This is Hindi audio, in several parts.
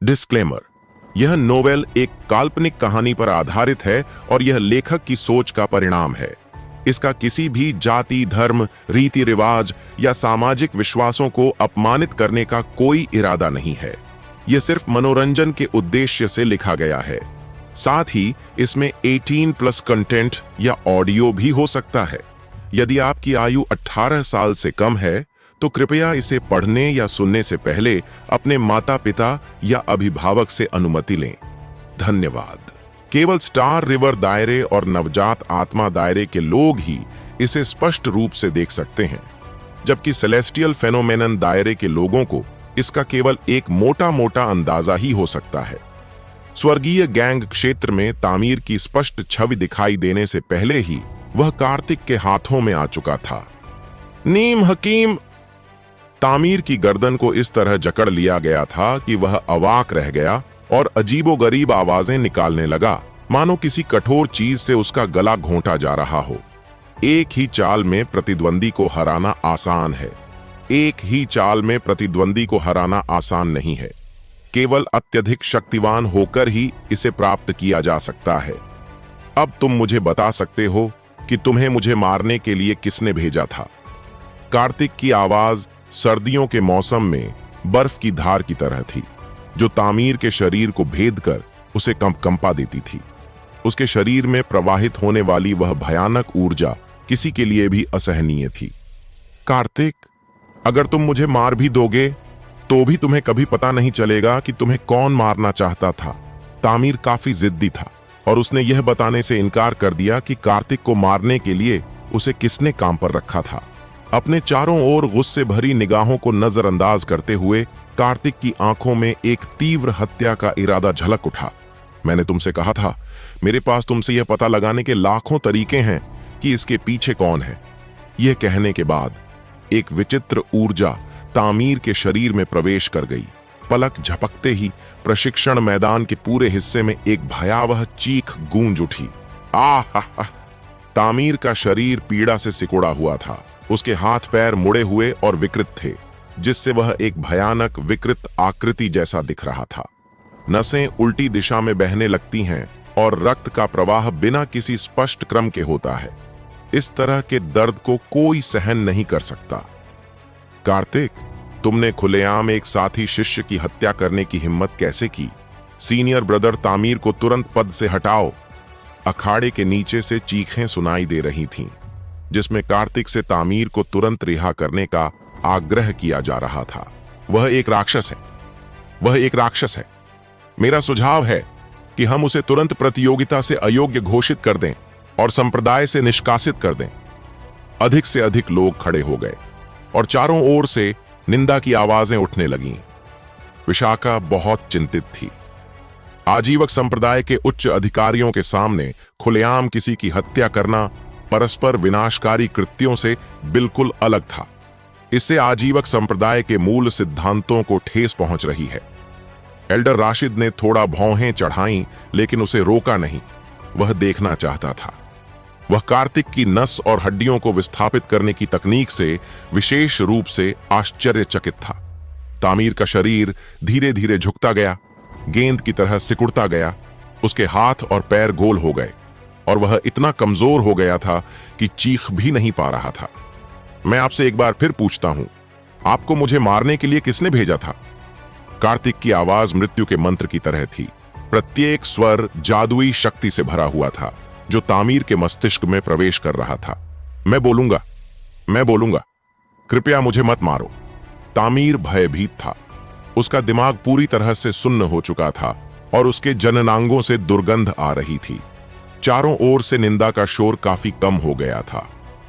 डिस्क्लेमर, यह नोवेल एक काल्पनिक कहानी पर आधारित है और यह लेखक की सोच का परिणाम है। इसका किसी भी जाति, धर्म, रीति रिवाज या सामाजिक विश्वासों को अपमानित करने का कोई इरादा नहीं है। यह सिर्फ मनोरंजन के उद्देश्य से लिखा गया है। साथ ही इसमें 18+ कंटेंट या ऑडियो भी हो सकता है। यदि आपकी आयु 18 साल से कम है तो कृपया इसे पढ़ने या सुनने से पहले अपने माता पिता या अभिभावक से अनुमति लें। धन्यवाद। केवल स्टार रिवर दायरे और नवजात आत्मा दायरे के लोग ही इसे स्पष्ट रूप से देख सकते हैं, जबकि सेलेस्टियल फेनोमेनन दायरे के लोगों को इसका केवल एक मोटा मोटा अंदाजा ही हो सकता है। स्वर्गीय गैंग क्षेत्र में तामीर की स्पष्ट छवि दिखाई देने से पहले ही वह कार्तिक के हाथों में आ चुका था। नीम हकीम! तामीर की गर्दन को इस तरह जकड़ लिया गया था कि वह अवाक रह गया और अजीबोगरीब आवाजें निकालने लगा, मानो किसी कठोर चीज से उसका गला घोंटा जा रहा हो। एक ही चाल में प्रतिद्वंदी को हराना आसान है। एक ही चाल में प्रतिद्वंदी को हराना आसान नहीं है। केवल अत्यधिक शक्तिवान होकर ही इसे प्राप्त किया जा सकता है। अब तुम मुझे बता सकते हो कि तुम्हें मुझे मारने के लिए किसने भेजा था? कार्तिक की आवाज सर्दियों के मौसम में बर्फ की धार की तरह थी, जो तामीर के शरीर को भेद कर उसे कंपा देती थी। उसके शरीर में प्रवाहित होने वाली वह भयानक ऊर्जा किसी के लिए भी असहनीय थी। कार्तिक, अगर तुम मुझे मार भी दोगे तो भी तुम्हें कभी पता नहीं चलेगा कि तुम्हें कौन मारना चाहता था। तामीर काफी जिद्दी था और उसने यह बताने से इनकार कर दिया कि कार्तिक को मारने के लिए उसे किसने काम पर रखा था। अपने चारों ओर गुस्से भरी निगाहों को नजरअंदाज करते हुए कार्तिक की आंखों में एक तीव्र हत्या का इरादा झलक उठा। मैंने तुमसे कहा था, मेरे पास तुमसे यह पता लगाने के लाखों तरीके हैं कि इसके पीछे कौन है। यह कहने के बाद एक विचित्र ऊर्जा तामीर के शरीर में प्रवेश कर गई। पलक झपकते ही प्रशिक्षण मैदान के पूरे हिस्से में एक भयावह चीख गूंज उठी। आह! तामीर का शरीर पीड़ा से सिकुड़ा हुआ था। उसके हाथ पैर मुड़े हुए और विकृत थे, जिससे वह एक भयानक विकृत आकृति जैसा दिख रहा था। नसें उल्टी दिशा में बहने लगती हैं और रक्त का प्रवाह बिना किसी स्पष्ट क्रम के होता है। इस तरह के दर्द को कोई सहन नहीं कर सकता। कार्तिक, तुमने खुलेआम एक साथी शिष्य की हत्या करने की हिम्मत कैसे की? सीनियर ब्रदर तामीर को तुरंत पद से हटाओ। अखाड़े के नीचे से चीखें सुनाई दे रही थीं, जिसमें कार्तिक से तामीर को तुरंत रिहा करने का आग्रह किया जा रहा था। वह एक राक्षस है। वह एक राक्षस है। मेरा सुझाव है कि हम उसे तुरंत प्रतियोगिता से अयोग्य घोषित कर दें और संप्रदाय से निष्कासित कर दें। अधिक से अधिक लोग खड़े हो गए और चारों ओर से निंदा की आवाजें उठने लगीं। विशाखा बहुत चिंतित थी। आजीवक संप्रदाय के उच्च अधिकारियों के सामने खुलेआम किसी की हत्या करना परस्पर विनाशकारी कृत्यों से बिल्कुल अलग था। इससे आजीवक संप्रदाय के मूल सिद्धांतों को ठेस पहुंच रही है। एल्डर राशिद ने थोड़ा भौहें चढ़ाईं, लेकिन उसे रोका नहीं। वह देखना चाहता था। वह कार्तिक की नस और हड्डियों को विस्थापित करने की तकनीक से विशेष रूप से आश्चर्यचकित था। तामीर का शरीर धीरे धीरे झुकता गया, गेंद की तरह सिकुड़ता गया। उसके हाथ और पैर गोल हो गए और वह इतना कमजोर हो गया था कि चीख भी नहीं पा रहा था। मैं आपसे एक बार फिर पूछता हूं, आपको मुझे मारने के लिए किसने भेजा था? कार्तिक की आवाज मृत्यु के मंत्र की तरह थी। प्रत्येक स्वर जादुई शक्ति से भरा हुआ था, जो तामीर के मस्तिष्क में प्रवेश कर रहा था। मैं बोलूंगा, कृपया मुझे मत मारो। तामीर भयभीत था। उसका दिमाग पूरी तरह से सुन्न हो चुका था और उसके जननांगों से दुर्गंध आ रही थी। चारों ओर से निंदा का शोर काफी कम हो गया था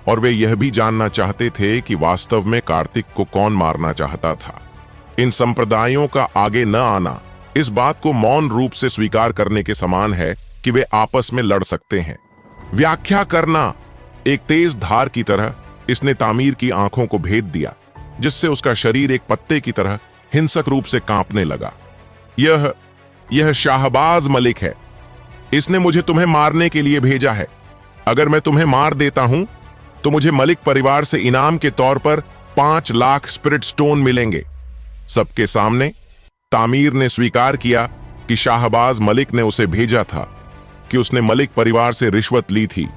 और वे यह भी जानना चाहते थे कि वास्तव में कार्तिक को कौन मारना चाहता था। इन संप्रदायों का आगे न आना इस बात को मौन रूप से स्वीकार करने के समान है कि वे आपस में लड़ सकते हैं। व्याख्या करना। एक तेज धार की तरह इसने तामीर की आंखों को भेद दिया, जिससे उसका शरीर एक पत्ते की तरह हिंसक रूप से कांपने लगा। यह शाहबाज मलिक है। इसने मुझे तुम्हें मारने के लिए भेजा है। अगर मैं तुम्हें मार देता हूं तो मुझे मलिक परिवार से इनाम के तौर पर 5 लाख स्पिरिट स्टोन मिलेंगे। सबके सामने तामीर ने स्वीकार किया कि शाहबाज मलिक ने उसे भेजा था, कि उसने मलिक परिवार से रिश्वत ली थी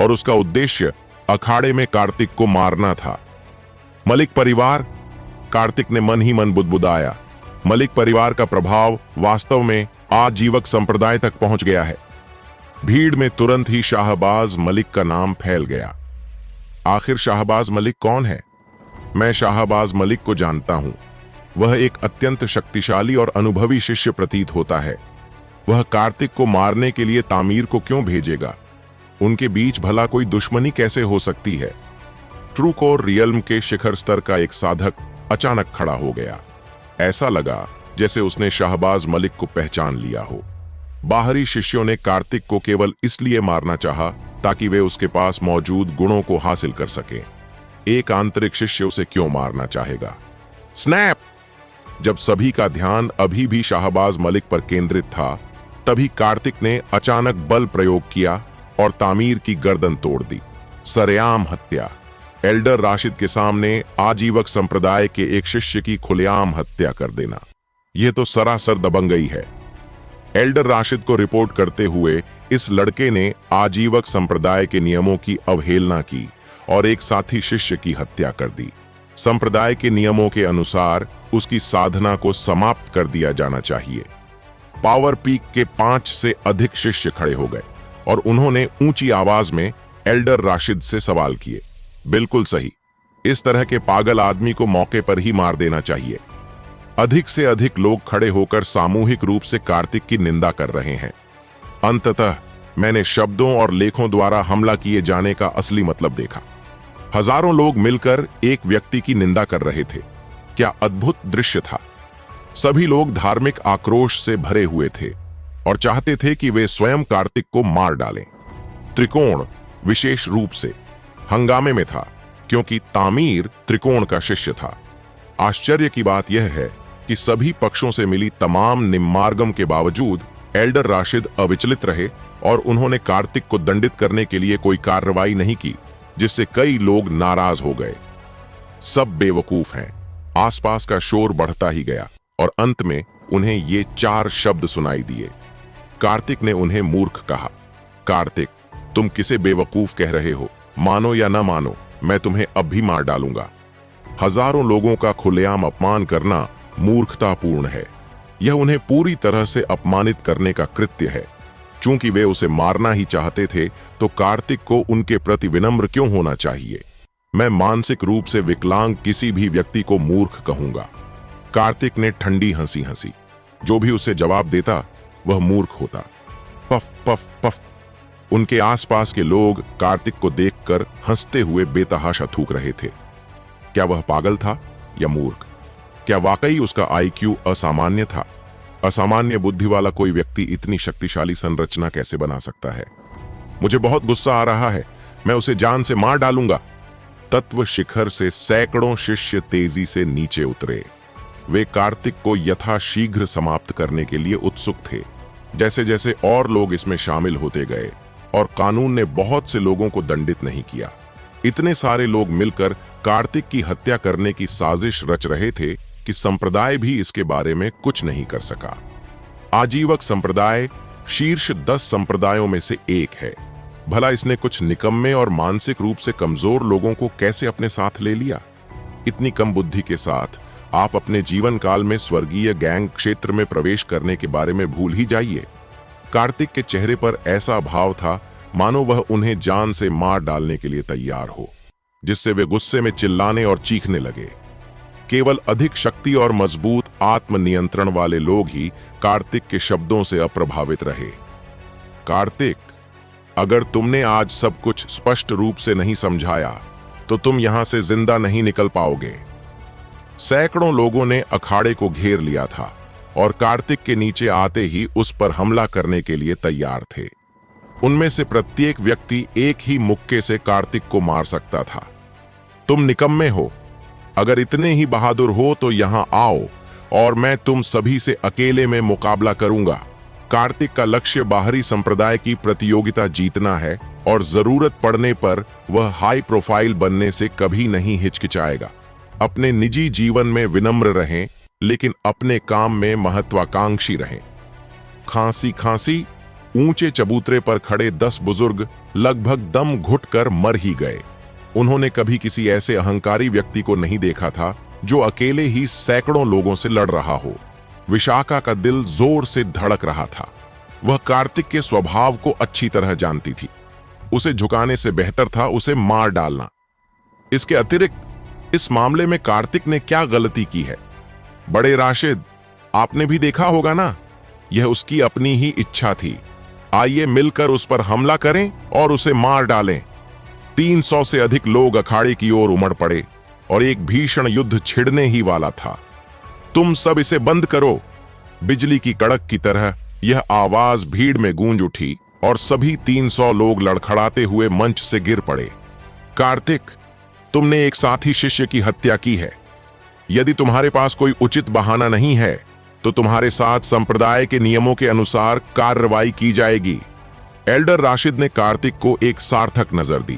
और उसका उद्देश्य अखाड़े में कार्तिक को मारना था। मलिक परिवार? कार्तिक ने मन ही मन बुदबुदाया। मलिक परिवार का प्रभाव वास्तव में आजीवक संप्रदाय तक पहुंच गया है। भीड़ में तुरंत ही शाहबाज मलिक का नाम फैल गया। आखिर शाहबाज मलिक कौन है? मैं शाहबाज मलिक को जानता हूं। वह एक अत्यंत शक्तिशाली और अनुभवी शिष्य प्रतीत होता है। वह कार्तिक को मारने के लिए तामीर को क्यों भेजेगा? उनके बीच भला कोई दुश्मनी कैसे हो सकती है? ट्रूकोर रियल्म के शिखर स्तर का एक साधक अचानक खड़ा हो गया। ऐसा लगा जैसे उसने शाहबाज मलिक को पहचान लिया हो। बाहरी शिष्यों ने कार्तिक को केवल इसलिए मारना चाहा ताकि वे उसके पास मौजूद गुणों को हासिल कर सकें। एक आंतरिक शिष्य उसे क्यों मारना चाहेगा? स्नैप! जब सभी का ध्यान अभी भी शाहबाज मलिक पर केंद्रित था, तभी कार्तिक ने अचानक बल प्रयोग किया और तामीर की गर्दन तोड़ दी। सरेआम हत्या। एल्डर राशिद के सामने आजीवक संप्रदाय के एक शिष्य की खुलेआम हत्या कर देना, यह तो सरासर दबंगई है। एल्डर राशिद को रिपोर्ट करते हुए इस लड़के ने आजीवक संप्रदाय के नियमों की अवहेलना की और एक साथी शिष्य की हत्या कर दी। संप्रदाय के नियमों के अनुसार उसकी साधना को समाप्त कर दिया जाना चाहिए। पावर पीक के 5 से अधिक शिष्य खड़े हो गए और उन्होंने ऊंची आवाज में एल्डर राशिद से सवाल किए। बिल्कुल सही, इस तरह के पागल आदमी को मौके पर ही मार देना चाहिए। अधिक से अधिक लोग खड़े होकर सामूहिक रूप से कार्तिक की निंदा कर रहे हैं। अंततः मैंने शब्दों और लेखों द्वारा हमला किए जाने का असली मतलब देखा। हजारों लोग मिलकर एक व्यक्ति की निंदा कर रहे थे। क्या अद्भुत दृश्य था! सभी लोग धार्मिक आक्रोश से भरे हुए थे और चाहते थे कि वे स्वयं कार्तिक को मार डालें। त्रिकोण विशेष रूप से हंगामे में था, क्योंकि तामीर त्रिकोण का शिष्य था। आश्चर्य की बात यह है कि सभी पक्षों से मिली तमाम निम्मार्गम के बावजूद एल्डर राशिद अविचलित रहे और उन्होंने कार्तिक को दंडित करने के लिए कोई कार्रवाई नहीं की, जिससे कई लोग नाराज हो गए। सब बेवकूफ हैं। आसपास का शोर बढ़ता ही गया और अंत में उन्हें ये 4 शब्द सुनाई दिए। कार्तिक ने उन्हें मूर्ख कहा। कार्तिक, तुम किसे बेवकूफ कह रहे हो? मानो या ना मानो, मैं तुम्हें अब भी मार डालूंगा। हजारों लोगों का खुलेआम अपमान करना मूर्खतापूर्ण है। यह उन्हें पूरी तरह से अपमानित करने का कृत्य है। चूंकि वे उसे मारना ही चाहते थे, तो कार्तिक को उनके प्रति विनम्र क्यों होना चाहिए? मैं मानसिक रूप से विकलांग किसी भी व्यक्ति को मूर्ख कहूंगा। कार्तिक ने ठंडी हंसी हंसी। जो भी उसे जवाब देता वह मूर्ख होता। Puff puff puff. उनके आसपास के लोग कार्तिक को देखकर हंसते हुए बेतहाशा थूक रहे थे। क्या वह पागल था या मूर्ख? क्या वाकई उसका आईक्यू असामान्य था? असामान्य बुद्धि वाला कोई व्यक्ति इतनी शक्तिशाली संरचना कैसे बना सकता है? मुझे बहुत गुस्सा आ रहा है। मैं उसे जान से मार डालूंगा। तत्व शिखर से सैकड़ों शिष्य तेजी से नीचे उतरे। वे कार्तिक को यथाशीघ्र समाप्त करने के लिए उत्सुक थे। जैसे जैसे और लोग इसमें शामिल होते गए और कानून ने बहुत से लोगों को दंडित नहीं किया। इतने सारे लोग मिलकर कार्तिक की हत्या करने की साजिश रच रहे थे कि संप्रदाय भी इसके बारे में कुछ नहीं कर सका। आजीवक संप्रदाय शीर्ष 10 संप्रदायों में से एक है। भला इसने कुछ निकम्मे और मानसिक रूप से कमजोर लोगों को कैसे अपने साथ ले लिया? इतनी कम बुद्धि के साथ आप अपने जीवन काल में स्वर्गीय गैंग क्षेत्र में प्रवेश करने के बारे में भूल ही जाइए। कार्तिक के चेहरे पर ऐसा भाव था मानो वह उन्हें जान से मार डालने के लिए तैयार हो, जिससे वे गुस्से में चिल्लाने और चीखने लगे। केवल अधिक शक्ति और मजबूत आत्मनियंत्रण वाले लोग ही कार्तिक के शब्दों से अप्रभावित रहे। कार्तिक, अगर तुमने आज सब कुछ स्पष्ट रूप से नहीं समझाया तो तुम यहां से जिंदा नहीं निकल पाओगे। सैकड़ों लोगों ने अखाड़े को घेर लिया था और कार्तिक के नीचे आते ही उस पर हमला करने के लिए तैयार थे। उनमें से प्रत्येक व्यक्ति एक ही मुक्के से कार्तिक को मार सकता था। तुम निकम्मे हो। अगर इतने ही बहादुर हो तो यहां आओ और मैं तुम सभी से अकेले में मुकाबला करूंगा। कार्तिक का लक्ष्य बाहरी संप्रदाय की प्रतियोगिता जीतना है और जरूरत पड़ने पर वह हाई प्रोफाइल बनने से कभी नहीं हिचकिचाएगा। अपने निजी जीवन में विनम्र रहें लेकिन अपने काम में महत्वाकांक्षी रहें। खांसी खांसी ऊंचे चबूतरे पर खड़े 10 बुजुर्ग लगभग दम घुटकर मर ही गए। उन्होंने कभी किसी ऐसे अहंकारी व्यक्ति को नहीं देखा था जो अकेले ही सैकड़ों लोगों से लड़ रहा हो। विशाखा का दिल जोर से धड़क रहा था। वह कार्तिक के स्वभाव को अच्छी तरह जानती थी। उसे झुकाने से बेहतर था उसे मार डालना। इसके अतिरिक्त इस मामले में कार्तिक ने क्या गलती की है? बड़े राशिद, आपने भी देखा होगा ना, यह उसकी अपनी ही इच्छा थी। आइए मिलकर उस पर हमला करें और उसे मार डालें। 300 से अधिक लोग अखाड़े की ओर उमड़ पड़े और एक भीषण युद्ध छिड़ने ही वाला था। तुम सब इसे बंद करो। बिजली की कड़क की तरह यह आवाज भीड़ में गूंज उठी और सभी 300 लोग लड़खड़ाते हुए मंच से गिर पड़े। कार्तिक, तुमने एक साथी शिष्य की हत्या की है। यदि तुम्हारे पास कोई उचित बहाना नहीं है तो तुम्हारे साथ संप्रदाय के नियमों के अनुसार कार्रवाई की जाएगी। एल्डर राशिद ने कार्तिक को एक सार्थक नजर दी।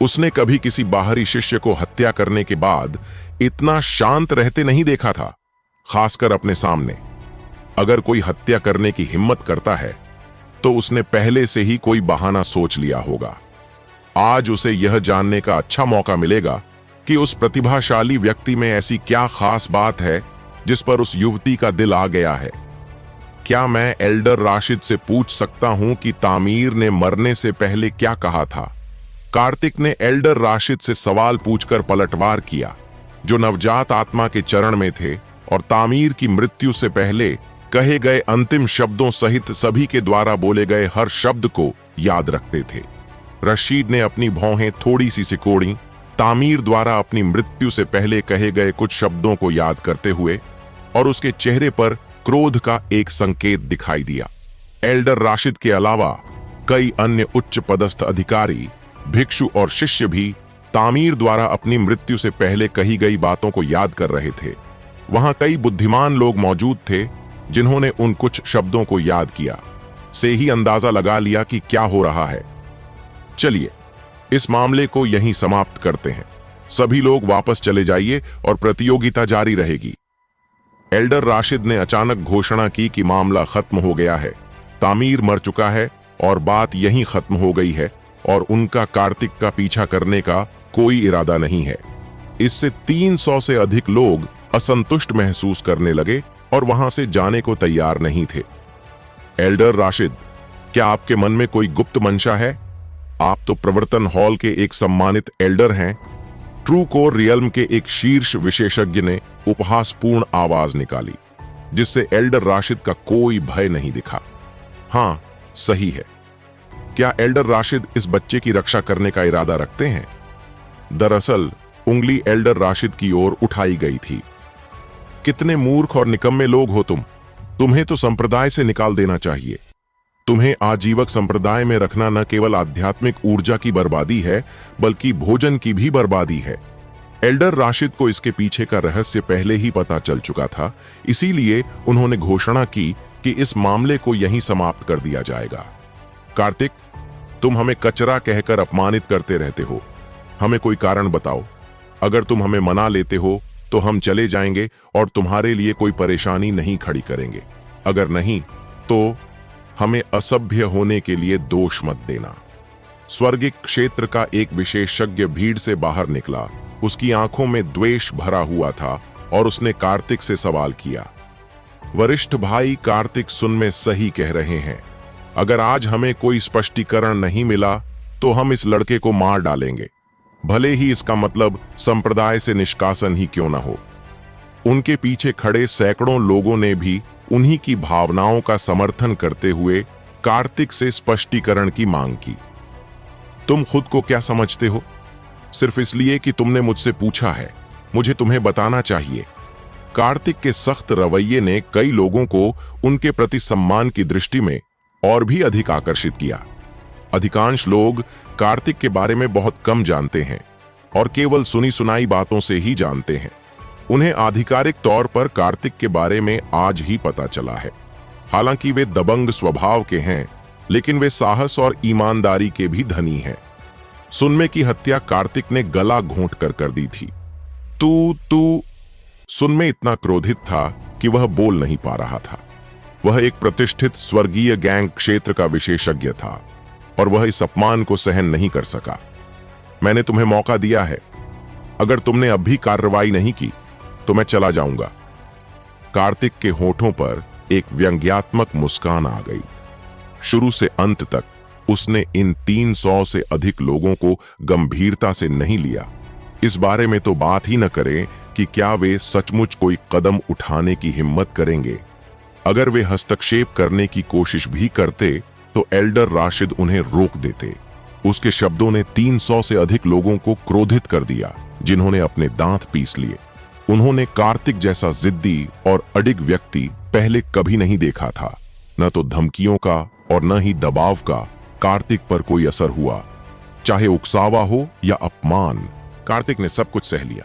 उसने कभी किसी बाहरी शिष्य को हत्या करने के बाद इतना शांत रहते नहीं देखा था, खासकर अपने सामने। अगर कोई हत्या करने की हिम्मत करता है तो उसने पहले से ही कोई बहाना सोच लिया होगा। आज उसे यह जानने का अच्छा मौका मिलेगा कि उस प्रतिभाशाली व्यक्ति में ऐसी क्या खास बात है जिस पर उस युवती का दिल आ गया है। क्या मैं एल्डर राशिद से पूछ सकता हूं कि तामीर ने मरने से पहले क्या कहा था? कार्तिक ने एल्डर राशिद से सवाल पूछकर पलटवार किया, जो नवजात आत्मा के चरण में थे और तामीर की मृत्यु से पहले कहे गए अंतिम शब्दों सहित सभी के द्वारा बोले गए हर शब्द को याद रखते थे। रशीद ने अपनी भौहें थोड़ी सी सिकोड़ी, तामीर द्वारा अपनी मृत्यु से पहले कहे गए कुछ शब्दों को याद करते हुए, और उसके चेहरे पर क्रोध का एक संकेत दिखाई दिया। एल्डर राशिद के अलावा कई अन्य उच्च पदस्थ अधिकारी, भिक्षु और शिष्य भी तामीर द्वारा अपनी मृत्यु से पहले कही गई बातों को याद कर रहे थे। वहां कई बुद्धिमान लोग मौजूद थे जिन्होंने उन कुछ शब्दों को याद किया से ही अंदाजा लगा लिया कि क्या हो रहा है। चलिए इस मामले को यहीं समाप्त करते हैं। सभी लोग वापस चले जाइए और प्रतियोगिता जारी रहेगी। एल्डर राशिद ने अचानक घोषणा की कि मामला खत्म हो गया है। तामीर मर चुका है और बात यहीं खत्म हो गई है और उनका कार्तिक का पीछा करने का कोई इरादा नहीं है। इससे 300 से अधिक लोग असंतुष्ट महसूस करने लगे और वहां से जाने को तैयार नहीं थे। एल्डर राशिद, क्या आपके मन में कोई गुप्त मंशा है? आप तो प्रवर्तन हॉल के एक सम्मानित एल्डर हैं। ट्रू कोर रियल्म के एक शीर्ष विशेषज्ञ ने उपहासपूर्ण आवाज निकाली, जिससे एल्डर राशिद का कोई भय नहीं दिखा। हाँ, सही है। क्या एल्डर राशिद इस बच्चे की रक्षा करने का इरादा रखते हैं? दरअसल उंगली एल्डर राशिद की ओर उठाई गई थी। कितने मूर्ख और निकम्मे लोग हो तुम। तुम्हें तो संप्रदाय से निकाल देना चाहिए। तुम्हें आजीवक संप्रदाय में रखना न केवल आध्यात्मिक ऊर्जा की बर्बादी है, बल्कि भोजन की भी बर्बादी है। एल्डर राशिद को इसके पीछे का रहस्य पहले ही पता चल चुका था, इसीलिए उन्होंने घोषणा की कि इस मामले को यहीं समाप्त कर दिया जाएगा। कार्तिक, तुम हमें कचरा कहकर अपमानित करते रहते हो। हमें कोई कारण बताओ। अगर तुम हमें मना लेते हो तो हम चले जाएंगे और तुम्हारे लिए कोई परेशानी नहीं खड़ी करेंगे। अगर नहीं तो हमें असभ्य होने के लिए दोष मत देना। स्वर्गिक क्षेत्र का एक विशेषज्ञ भीड़ से बाहर निकला। उसकी आंखों में द्वेष भरा हुआ था और उसने कार्तिक से सवाल किया, वरिष्ठ भाई कार्तिक, सुन में सही कह रहे हैं। अगर आज हमें कोई स्पष्टीकरण नहीं मिला तो हम इस लड़के को मार डालेंगे, भले ही इसका मतलब संप्रदाय से निष्कासन ही क्यों न हो। उनके पीछे खड़े सैकड़ों लोगों ने भी उन्हीं की भावनाओं का समर्थन करते हुए कार्तिक से स्पष्टीकरण की मांग की। तुम खुद को क्या समझते हो? सिर्फ इसलिए कि तुमने मुझसे पूछा है, मुझे तुम्हें बताना चाहिए। कार्तिक के सख्त रवैये ने कई लोगों को उनके प्रति सम्मान की दृष्टि में और भी अधिक आकर्षित किया। अधिकांश लोग कार्तिक के बारे में बहुत कम जानते हैं और केवल सुनी सुनाई बातों से ही जानते हैं। उन्हें आधिकारिक तौर पर कार्तिक के बारे में आज ही पता चला है। हालांकि वे दबंग स्वभाव के हैं, लेकिन वे साहस और ईमानदारी के भी धनी हैं। सुनमे की हत्या कार्तिक ने गला घोंट कर दी थी। तू सुन में इतना क्रोधित था कि वह बोल नहीं पा रहा था। वह एक प्रतिष्ठित स्वर्गीय गैंग क्षेत्र का विशेषज्ञ था और वह इस अपमान को सहन नहीं कर सका। मैंने तुम्हें मौका दिया है, अगर तुमने अब भी कार्रवाई नहीं की तो मैं चला जाऊंगा। कार्तिक के होठों पर एक व्यंग्यात्मक मुस्कान आ गई। शुरू से अंत तक उसने इन 300 से अधिक लोगों को गंभीरता से नहीं लिया। इस बारे में तो बात ही न करें कि क्या वे सचमुच कोई कदम उठाने की हिम्मत करेंगे। अगर वे हस्तक्षेप करने की कोशिश भी करते तो एल्डर राशिद उन्हें रोक देते। उसके शब्दों ने 300 से अधिक लोगों को क्रोधित कर दिया, जिन्होंने अपने दांत पीस लिए। उन्होंने कार्तिक जैसा जिद्दी और अडिग व्यक्ति पहले कभी नहीं देखा था। न तो धमकियों का और न ही दबाव का कार्तिक पर कोई असर हुआ। चाहे उकसावा हो या अपमान, कार्तिक ने सब कुछ सह लिया।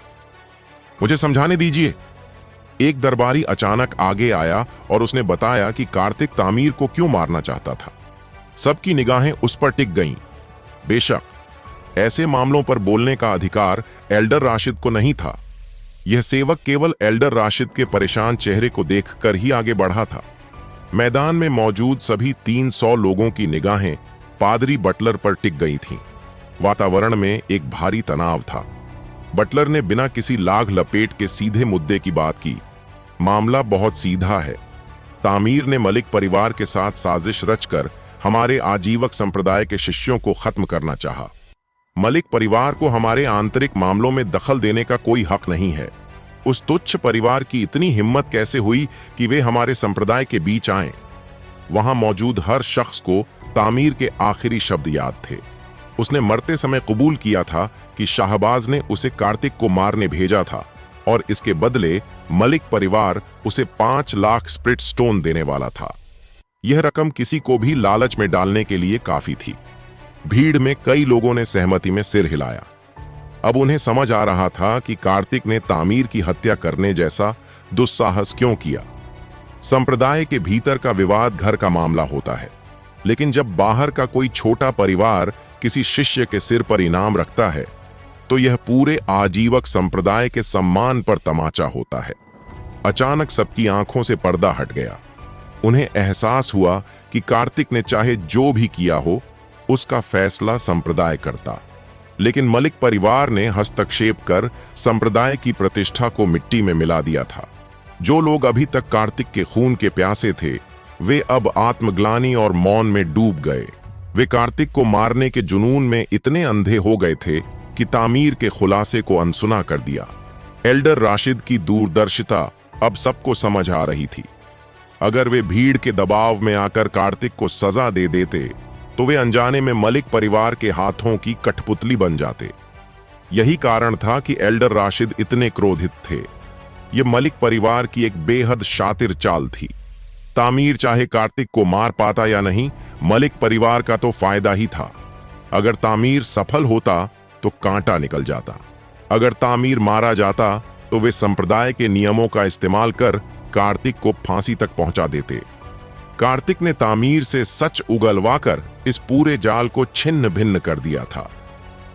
मुझे समझाने दीजिए। एक दरबारी अचानक आगे आया और उसने बताया कि कार्तिक तामीर को क्यों मारना चाहता था। सबकी निगाहें उस पर टिक गईं। बेशक ऐसे मामलों पर बोलने का अधिकार एल्डर राशिद को नहीं था। यह सेवक केवल एल्डर राशिद के परेशान चेहरे को देखकर ही आगे बढ़ा था। मैदान में मौजूद सभी 300 लोगों की निगाहें पादरी बटलर पर टिक गई थीं। वातावरण में एक भारी तनाव था। बटलर ने बिना किसी लाग लपेट के सीधे मुद्दे की बात की। मामला बहुत सीधा है। तामीर ने मलिक परिवार के साथ साजिश रचकर हमारे आजीवक संप्रदाय के शिष्यों को खत्म करना चाहा। मलिक परिवार को हमारे आंतरिक मामलों में दखल देने का कोई हक नहीं है। उस तुच्छ परिवार की इतनी हिम्मत कैसे हुई कि वे हमारे संप्रदाय के बीच आएं? वहां मौजूद हर शख्स को तामीर के आखिरी शब्द याद थे। उसने मरते समय कबूल किया था कि शाहबाज ने उसे कार्तिक को मारने भेजा था और इसके बदले मलिक परिवार उसे 5 लाख स्प्रिट स्टोन देने वाला था। यह रकम किसी को भी लालच में डालने के लिए काफी थी। भीड़ में कई लोगों ने सहमति में सिर हिलाया। अब उन्हें समझ आ रहा था कि कार्तिक ने तामीर की हत्या करने जैसा दुस्साहस क्यों किया। संप्रदाय के भीतर का विवाद घर का मामला होता है, लेकिन जब बाहर का कोई छोटा परिवार किसी शिष्य के सिर पर इनाम रखता है तो यह पूरे आजीवक संप्रदाय के सम्मान पर तमाचा होता है। अचानक सबकी आंखों से पर्दा हट गया। उन्हें एहसास हुआ कि कार्तिक ने चाहे जो भी किया हो, उसका फैसला संप्रदाय करता, लेकिन मलिक परिवार ने हस्तक्षेप कर संप्रदाय की प्रतिष्ठा को मिट्टी में मिला दिया था। जो लोग अभी तक कार्तिक के खून के प्यासे थे, वे अब आत्मग्लानि और मौन में डूब गए। वे कार्तिक को मारने के जुनून में इतने अंधे हो गए थे कि तामीर के खुलासे को अनसुना कर दिया। एल्डर राशिद की दूरदर्शिता अब सबको समझ आ रही थी। अगर वे भीड़ के दबाव में आकर कार्तिक को सजा दे देते तो वे अनजाने में मलिक परिवार के हाथों की कठपुतली बन जाते। यही कारण था कि एल्डर राशिद इतने क्रोधित थे। यह मलिक परिवार की एक बेहद शातिर चाल थी। तामीर चाहे कार्तिक को मार पाता या नहीं, मलिक परिवार का तो फायदा ही था। अगर तामीर सफल होता तो कांटा निकल जाता। अगर तामीर मारा जाता तो वे संप्रदाय के नियमों का इस्तेमाल कर कार्तिक को फांसी तक पहुंचा देते। कार्तिक ने तामीर से सच उगलवाकर इस पूरे जाल को छिन्न भिन्न कर दिया था।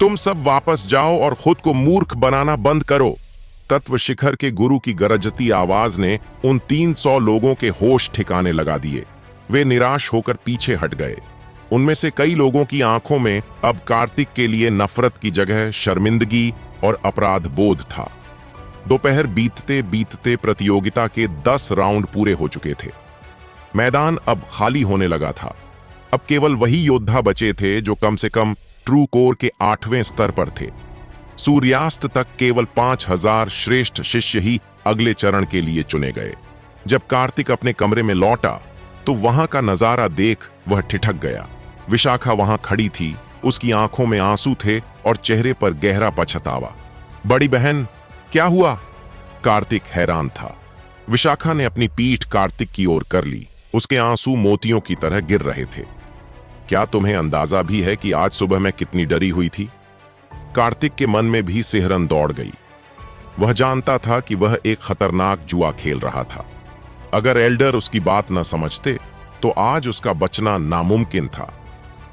तुम सब वापस जाओ और खुद को मूर्ख बनाना बंद करो। तत्व शिखर के गुरु की गरजती आवाज ने उन 300 लोगों के होश ठिकाने लगा दिए। वे निराश होकर पीछे हट गए। उनमें से कई लोगों की आंखों में अब कार्तिक के लिए नफरत की जगह शर्मिंदगी और अपराध बोध था। दोपहर बीतते बीतते प्रतियोगिता के 10 राउंड पूरे हो चुके थे। मैदान अब खाली होने लगा था। अब केवल वही योद्धा बचे थे जो कम से कम ट्रू कोर के 8वें स्तर पर थे। सूर्यास्त तक केवल 5000 श्रेष्ठ शिष्य ही अगले चरण के लिए चुने गए। जब कार्तिक अपने कमरे में लौटा तो वहां का नजारा देख वह ठिठक गया। विशाखा वहां खड़ी थी। उसकी आंखों में आंसू थे और चेहरे पर गहरा पछतावा। बड़ी बहन, क्या हुआ? कार्तिक हैरान था। विशाखा ने अपनी पीठ कार्तिक की ओर कर ली। उसके आंसू मोतियों की तरह गिर रहे थे। क्या तुम्हें अंदाजा भी है कि आज सुबह मैं कितनी डरी हुई थी? कार्तिक के मन में भी सिहरन दौड़ गई। वह जानता था कि वह एक खतरनाक जुआ खेल रहा था। अगर एल्डर उसकी बात न समझते तो आज उसका बचना नामुमकिन था।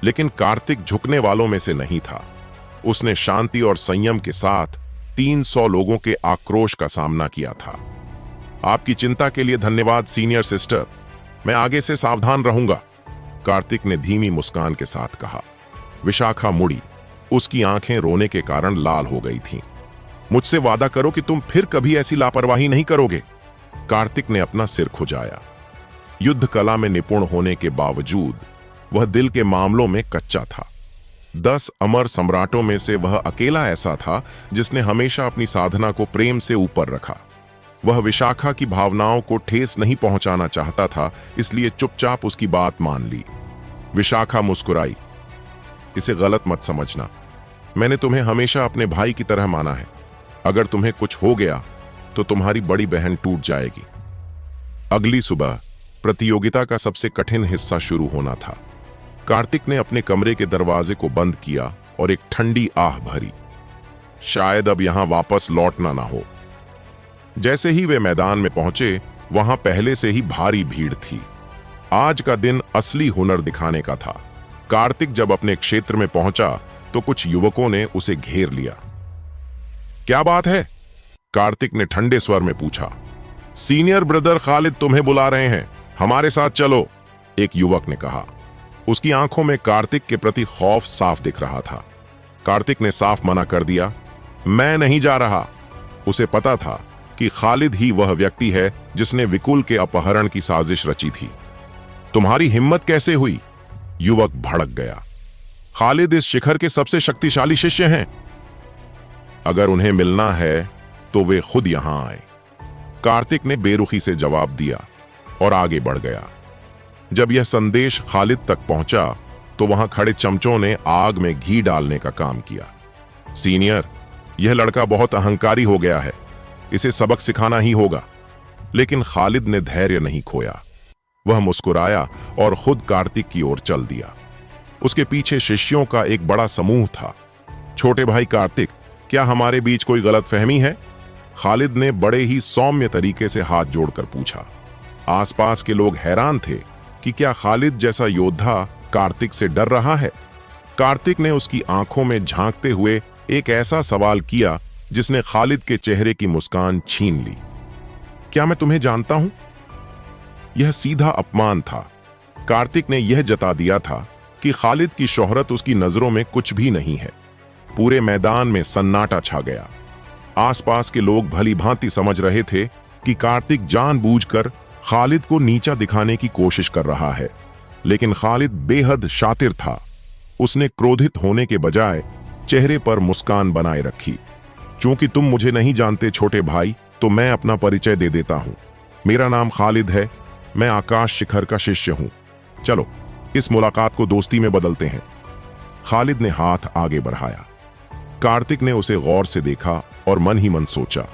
लेकिन कार्तिक झुकने वालों में से नहीं था। उसने शांति और संयम के साथ 300 लोगों के आक्रोश का सामना किया था। आपकी चिंता के लिए धन्यवाद सीनियर सिस्टर, मैं आगे से सावधान रहूंगा, कार्तिक ने धीमी मुस्कान के साथ कहा। विशाखा मुड़ी, उसकी आंखें रोने के कारण लाल हो गई थीं। मुझसे वादा करो कि तुम फिर कभी ऐसी लापरवाही नहीं करोगे, कार्तिक ने अपना सिर खुजाया। युद्ध कला में निपुण होने के बावजूद वह दिल के मामलों में कच्चा था। 10 अमर सम्राटों में से वह अकेला ऐसा था जिसने हमेशा अपनी साधना को प्रेम से ऊपर रखा। वह विशाखा की भावनाओं को ठेस नहीं पहुंचाना चाहता था, इसलिए चुपचाप उसकी बात मान ली। विशाखा मुस्कुराई, इसे गलत मत समझना, मैंने तुम्हें हमेशा अपने भाई की तरह माना है। अगर तुम्हें कुछ हो गया तो तुम्हारी बड़ी बहन टूट जाएगी। अगली सुबह प्रतियोगिता का सबसे कठिन हिस्सा शुरू होना था। कार्तिक ने अपने कमरे के दरवाजे को बंद किया और एक ठंडी आह भरी। शायद अब यहां वापस लौटना ना हो। जैसे ही वे मैदान में पहुंचे, वहां पहले से ही भारी भीड़ थी। आज का दिन असली हुनर दिखाने का था। कार्तिक जब अपने क्षेत्र में पहुंचा तो कुछ युवकों ने उसे घेर लिया। क्या बात है? कार्तिक ने ठंडे स्वर में पूछा। सीनियर ब्रदर खालिद तुम्हें बुला रहे हैं, हमारे साथ चलो, एक युवक ने कहा। उसकी आंखों में कार्तिक के प्रति खौफ साफ दिख रहा था। कार्तिक ने साफ मना कर दिया, मैं नहीं जा रहा। उसे पता था कि खालिद ही वह व्यक्ति है जिसने विकुल के अपहरण की साजिश रची थी। तुम्हारी हिम्मत कैसे हुई? युवक भड़क गया। खालिद इस शिखर के सबसे शक्तिशाली शिष्य हैं। अगर उन्हें मिलना है तो वे खुद यहां आए, कार्तिक ने बेरुखी से जवाब दिया और आगे बढ़ गया। जब यह संदेश खालिद तक पहुंचा तो वहां खड़े चमचों ने आग में घी डालने का काम किया। सीनियर, यह लड़का बहुत अहंकारी हो गया है, इसे सबक सिखाना ही होगा। लेकिन खालिद ने धैर्य नहीं खोया। वह मुस्कुराया और खुद कार्तिक की ओर चल दिया। उसके पीछे शिष्यों का एक बड़ा समूह था। छोटे भाई कार्तिक, क्या हमारे बीच कोई गलतफहमी है? खालिद ने बड़े ही सौम्य तरीके से हाथ जोड़कर पूछा। आसपास के लोग हैरान थे कि क्या खालिद जैसा योद्धा कार्तिक से डर रहा है। कार्तिक ने उसकी आंखों में झांकते हुए एक ऐसा सवाल किया जिसने खालिद के चेहरे की मुस्कान छीन ली। क्या मैं तुम्हें जानता हूं? यह सीधा अपमान था। कार्तिक ने यह जता दिया था कि खालिद की शोहरत उसकी नजरों में कुछ भी नहीं है। पूरे मैदान में सन्नाटा छा गया। आसपास के लोग भली भांति समझ रहे थे कि कार्तिक जानबूझकर खालिद को नीचा दिखाने की कोशिश कर रहा है, लेकिन खालिद बेहद शातिर था। उसने क्रोधित होने के बजाय चेहरे पर मुस्कान बनाए रखी। चूंकि तुम मुझे नहीं जानते छोटे भाई, तो मैं अपना परिचय दे देता हूं। मेरा नाम खालिद है, मैं आकाश शिखर का शिष्य हूं। चलो इस मुलाकात को दोस्ती में बदलते हैं। खालिद ने हाथ आगे बढ़ाया। कार्तिक ने उसे गौर से देखा और मन ही मन सोचा,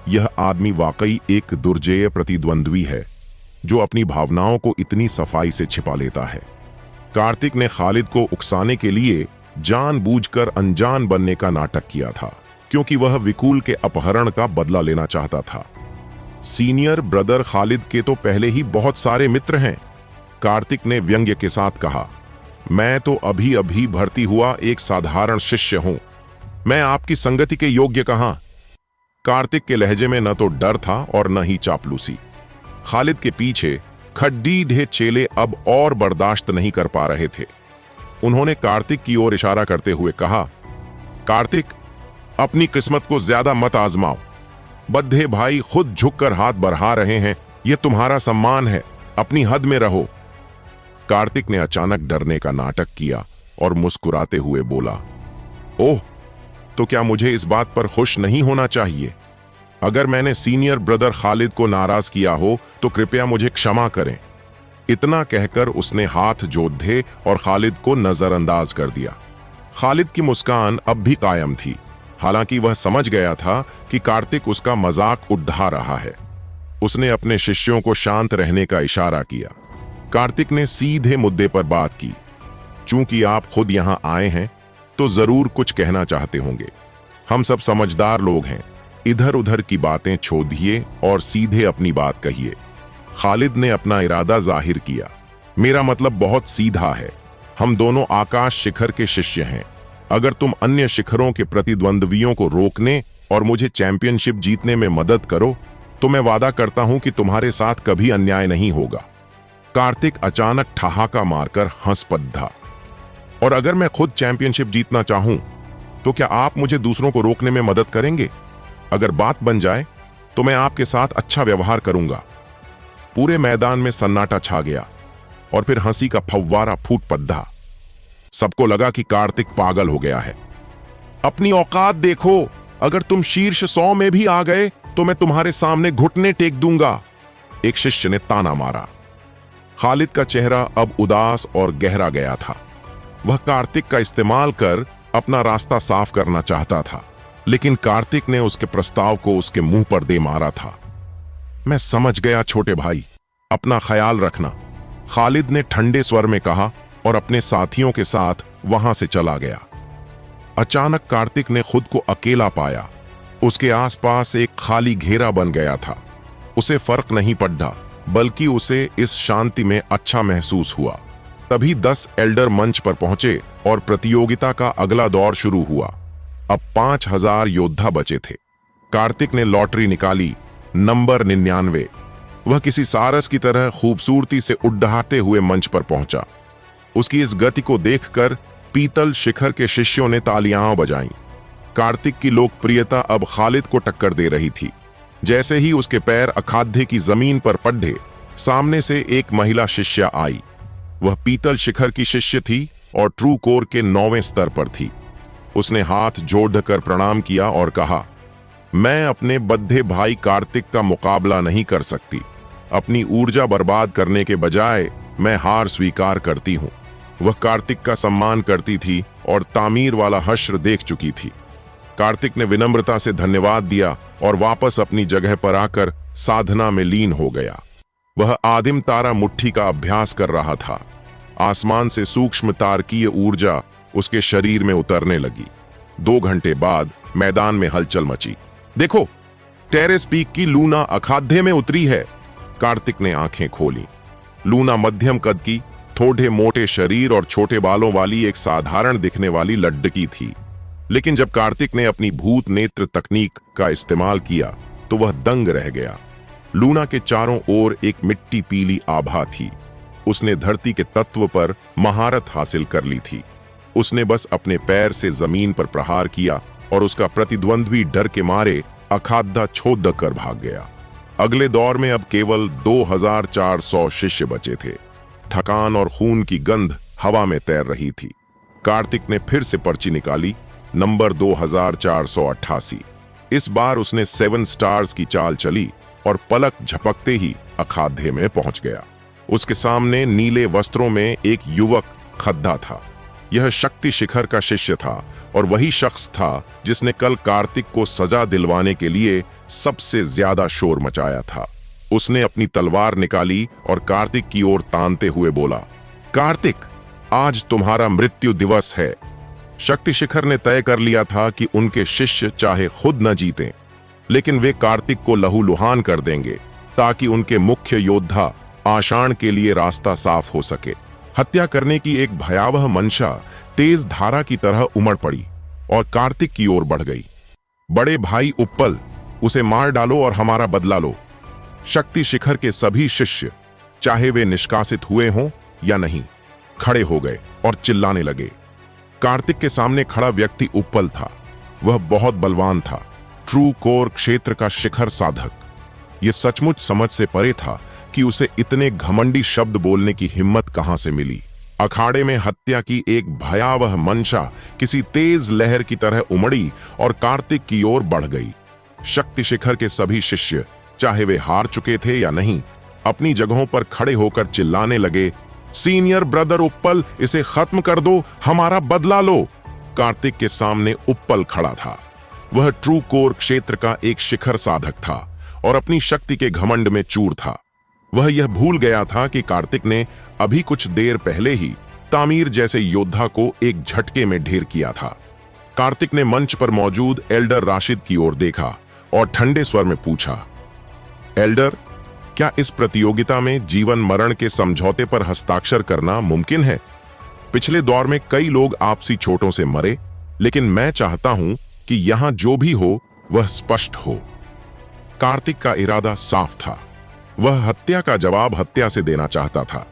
यह आदमी वाकई एक दुर्जेय प्रतिद्वंद्वी है जो अपनी भावनाओं को इतनी सफाई से छिपा लेता है। कार्तिक ने खालिद को उकसाने के लिए जानबूझकर अनजान बनने का नाटक किया था, क्योंकि वह विकुल के अपहरण का बदला लेना चाहता था। सीनियर ब्रदर खालिद के तो पहले ही बहुत सारे मित्र हैं, कार्तिक ने व्यंग्य के साथ कहा। मैं तो अभी अभी भर्ती हुआ एक साधारण शिष्य हूं, मैं आपकी संगति के योग्य कहां? कार्तिक के लहजे में न तो डर था और न ही चापलूसी। खालिद के पीछे खड्डी चेले अब और बर्दाश्त नहीं कर पा रहे थे। उन्होंने कार्तिक की ओर इशारा करते हुए कहा, कार्तिक, अपनी किस्मत को ज्यादा मत आजमाओ। बद्दे भाई खुद झुककर हाथ बढ़ा रहे हैं, यह तुम्हारा सम्मान है, अपनी हद में रहो। कार्तिक ने अचानक डरने का नाटक किया और मुस्कुराते हुए बोला, ओह, तो क्या मुझे इस बात पर खुश नहीं होना चाहिए? अगर मैंने सीनियर ब्रदर खालिद को नाराज किया हो तो कृपया मुझे क्षमा करें। इतना कहकर उसने हाथ जोड़ दिए और खालिद को नजरअंदाज कर दिया। खालिद की मुस्कान अब भी कायम थी, हालांकि वह समझ गया था कि कार्तिक उसका मजाक उड़ा रहा है। उसने अपने शिष्यों को शांत रहने का इशारा किया। कार्तिक ने सीधे मुद्दे पर बात की, चूंकि आप खुद यहां आए हैं तो जरूर कुछ कहना चाहते होंगे। हम सब समझदार लोग हैं, इधर उधर की बातें छोड़िए और सीधे अपनी बात कहिए। खालिद ने अपना इरादा जाहिर किया। मेरा मतलब बहुत सीधा है, हम दोनों आकाश शिखर के शिष्य हैं। अगर तुम अन्य शिखरों के प्रतिद्वंद्वियों को रोकने और मुझे चैंपियनशिप जीतने में मदद करो तो मैं वादा करता हूं कि तुम्हारे साथ कभी अन्याय नहीं होगा। कार्तिक अचानक ठहाका मारकर हंस पड़ा। और अगर मैं खुद चैंपियनशिप जीतना चाहूं तो क्या आप मुझे दूसरों को रोकने में मदद करेंगे? अगर बात बन जाए तो मैं आपके साथ अच्छा व्यवहार करूंगा। पूरे मैदान में सन्नाटा छा गया और फिर हंसी का फव्वारा फूट पड़ा। सबको लगा कि कार्तिक पागल हो गया है। अपनी औकात देखो, अगर तुम शीर्ष 100 में भी आ गए तो मैं तुम्हारे सामने घुटने टेक दूंगा, एक शिष्य ने ताना मारा। खालिद का चेहरा अब उदास और गहरा गया था। वह कार्तिक का इस्तेमाल कर अपना रास्ता साफ करना चाहता था, लेकिन कार्तिक ने उसके प्रस्ताव को उसके मुंह पर दे मारा था। मैं समझ गया छोटे भाई, अपना ख्याल रखना, खालिद ने ठंडे स्वर में कहा और अपने साथियों के साथ वहां से चला गया। अचानक कार्तिक ने खुद को अकेला पाया। उसके आसपास एक खाली घेरा बन गया था। उसे फर्क नहीं पड़ा, बल्कि उसे इस शांति में अच्छा महसूस हुआ। तभी 10 एल्डर मंच पर पहुंचे और प्रतियोगिता का अगला दौर शुरू हुआ। अब 5000 योद्धा बचे थे। कार्तिक ने लॉटरी निकाली, नंबर 99। वह किसी सारस की तरह खूबसूरती से उड़ाते हुए मंच पर पहुंचा। उसकी इस गति को देखकर पीतल शिखर के शिष्यों ने तालियां बजाईं। कार्तिक की लोकप्रियता अब खालिद को टक्कर दे रही थी। जैसे ही उसके पैर अखाद्य की जमीन पर पड़े, सामने से एक महिला शिष्या आई। वह पीतल शिखर की शिष्य थी और ट्रू कोर के 9वें स्तर पर थी। उसने हाथ जोड़कर प्रणाम किया और कहा, मैं अपने बद्ध भाई कार्तिक का मुकाबला नहीं कर सकती। अपनी ऊर्जा बर्बाद करने के बजाय मैं हार स्वीकार करती हूं। वह कार्तिक का सम्मान करती थी और तामीर वाला हश्र देख चुकी थी। कार्तिक ने विनम्रता से धन्यवाद दिया और वापस अपनी जगह पर आकर साधना में लीन हो गया। वह आदिम तारा मुट्ठी का अभ्यास कर रहा था। आसमान से सूक्ष्म तारकीय ऊर्जा उसके शरीर में उतरने लगी। 2 घंटे बाद मैदान में हलचल मची। देखो, टेरेस पीक की लूना अखाद्य में उतरी है। कार्तिक ने आंखें खोली। लूना मध्यम कद की, थोड़े मोटे शरीर और छोटे बालों वाली एक साधारण दिखने वाली लड़की थी। लेकिन जब कार्तिक ने अपनी भूत नेत्र तकनीक का इस्तेमाल किया तो वह दंग रह गया। लूना के चारों ओर एक मिट्टी पीली आभा थी। उसने धरती के तत्व पर महारत हासिल कर ली थी। उसने बस अपने पैर से जमीन पर प्रहार किया और उसका प्रतिद्वंद्वी डर के मारे अखाद्य छोड़ कर भाग गया। अगले दौर में अब केवल 2400 शिष्य बचे थे। थकान और खून की गंध हवा में तैर रही थी। कार्तिक ने फिर से पर्ची निकाली, नंबर 2488। इस बार उसने 7 स्टार्स की चाल चली और पलक झपकते ही अखाद्य में पहुंच गया। उसके सामने नीले वस्त्रों में एक युवक खड़ा था। यह शक्ति शिखर का शिष्य था और वही शख्स था जिसने कल कार्तिक को सजा दिलवाने के लिए सबसे ज्यादा शोर मचाया था। उसने अपनी तलवार निकाली और कार्तिक की ओर तानते हुए बोला, कार्तिक, आज तुम्हारा मृत्यु दिवस है। शक्ति शिखर ने तय कर लिया था कि उनके शिष्य चाहे खुद न जीतें, लेकिन वे कार्तिक को लहूलुहान कर देंगे ताकि उनके मुख्य योद्धा आषाढ़ के लिए रास्ता साफ हो सके। हत्या करने की एक भयावह मंशा तेज धारा की तरह उमड़ पड़ी और कार्तिक की ओर बढ़ गई। बड़े भाई उप्पल, उसे मार डालो और हमारा बदला लो। शक्ति शिखर के सभी शिष्य, चाहे वे निष्कासित हुए हों या नहीं, खड़े हो गए और चिल्लाने लगे। कार्तिक के सामने खड़ा व्यक्ति उप्पल था। वह बहुत बलवान था, ट्रू कोर क्षेत्र का शिखर साधक। यह सचमुच समझ से परे था कि उसे इतने घमंडी शब्द बोलने की हिम्मत कहां से मिली। अखाड़े में हत्या की एक भयावह मंशा किसी तेज लहर की तरह उमड़ी और कार्तिक की ओर बढ़ गई। शक्ति शिखर के सभी शिष्य, चाहे वे हार चुके थे या नहीं, अपनी जगहों पर खड़े होकर चिल्लाने लगे, सीनियर ब्रदर उप्पल, इसे खत्म कर दो, हमारा बदला लो। कार्तिक के सामने उप्पल खड़ा था। वह ट्रू कोर क्षेत्र का एक शिखर साधक था और अपनी शक्ति के घमंड में चूर था। वह यह भूल गया था कि कार्तिक ने अभी कुछ देर पहले ही तामीर जैसे योद्धा को एक झटके में ढेर किया था। कार्तिक ने मंच पर मौजूद एल्डर राशिद की ओर देखा और ठंडे स्वर में पूछा, एल्डर, क्या इस प्रतियोगिता में जीवन मरण के समझौते पर हस्ताक्षर करना मुमकिन है? पिछले दौर में कई लोग आपसी चोटों से मरे, लेकिन मैं चाहता हूं कि यहां जो भी हो वह स्पष्ट हो। कार्तिक का इरादा साफ था। वह हत्या का जवाब हत्या से देना चाहता था।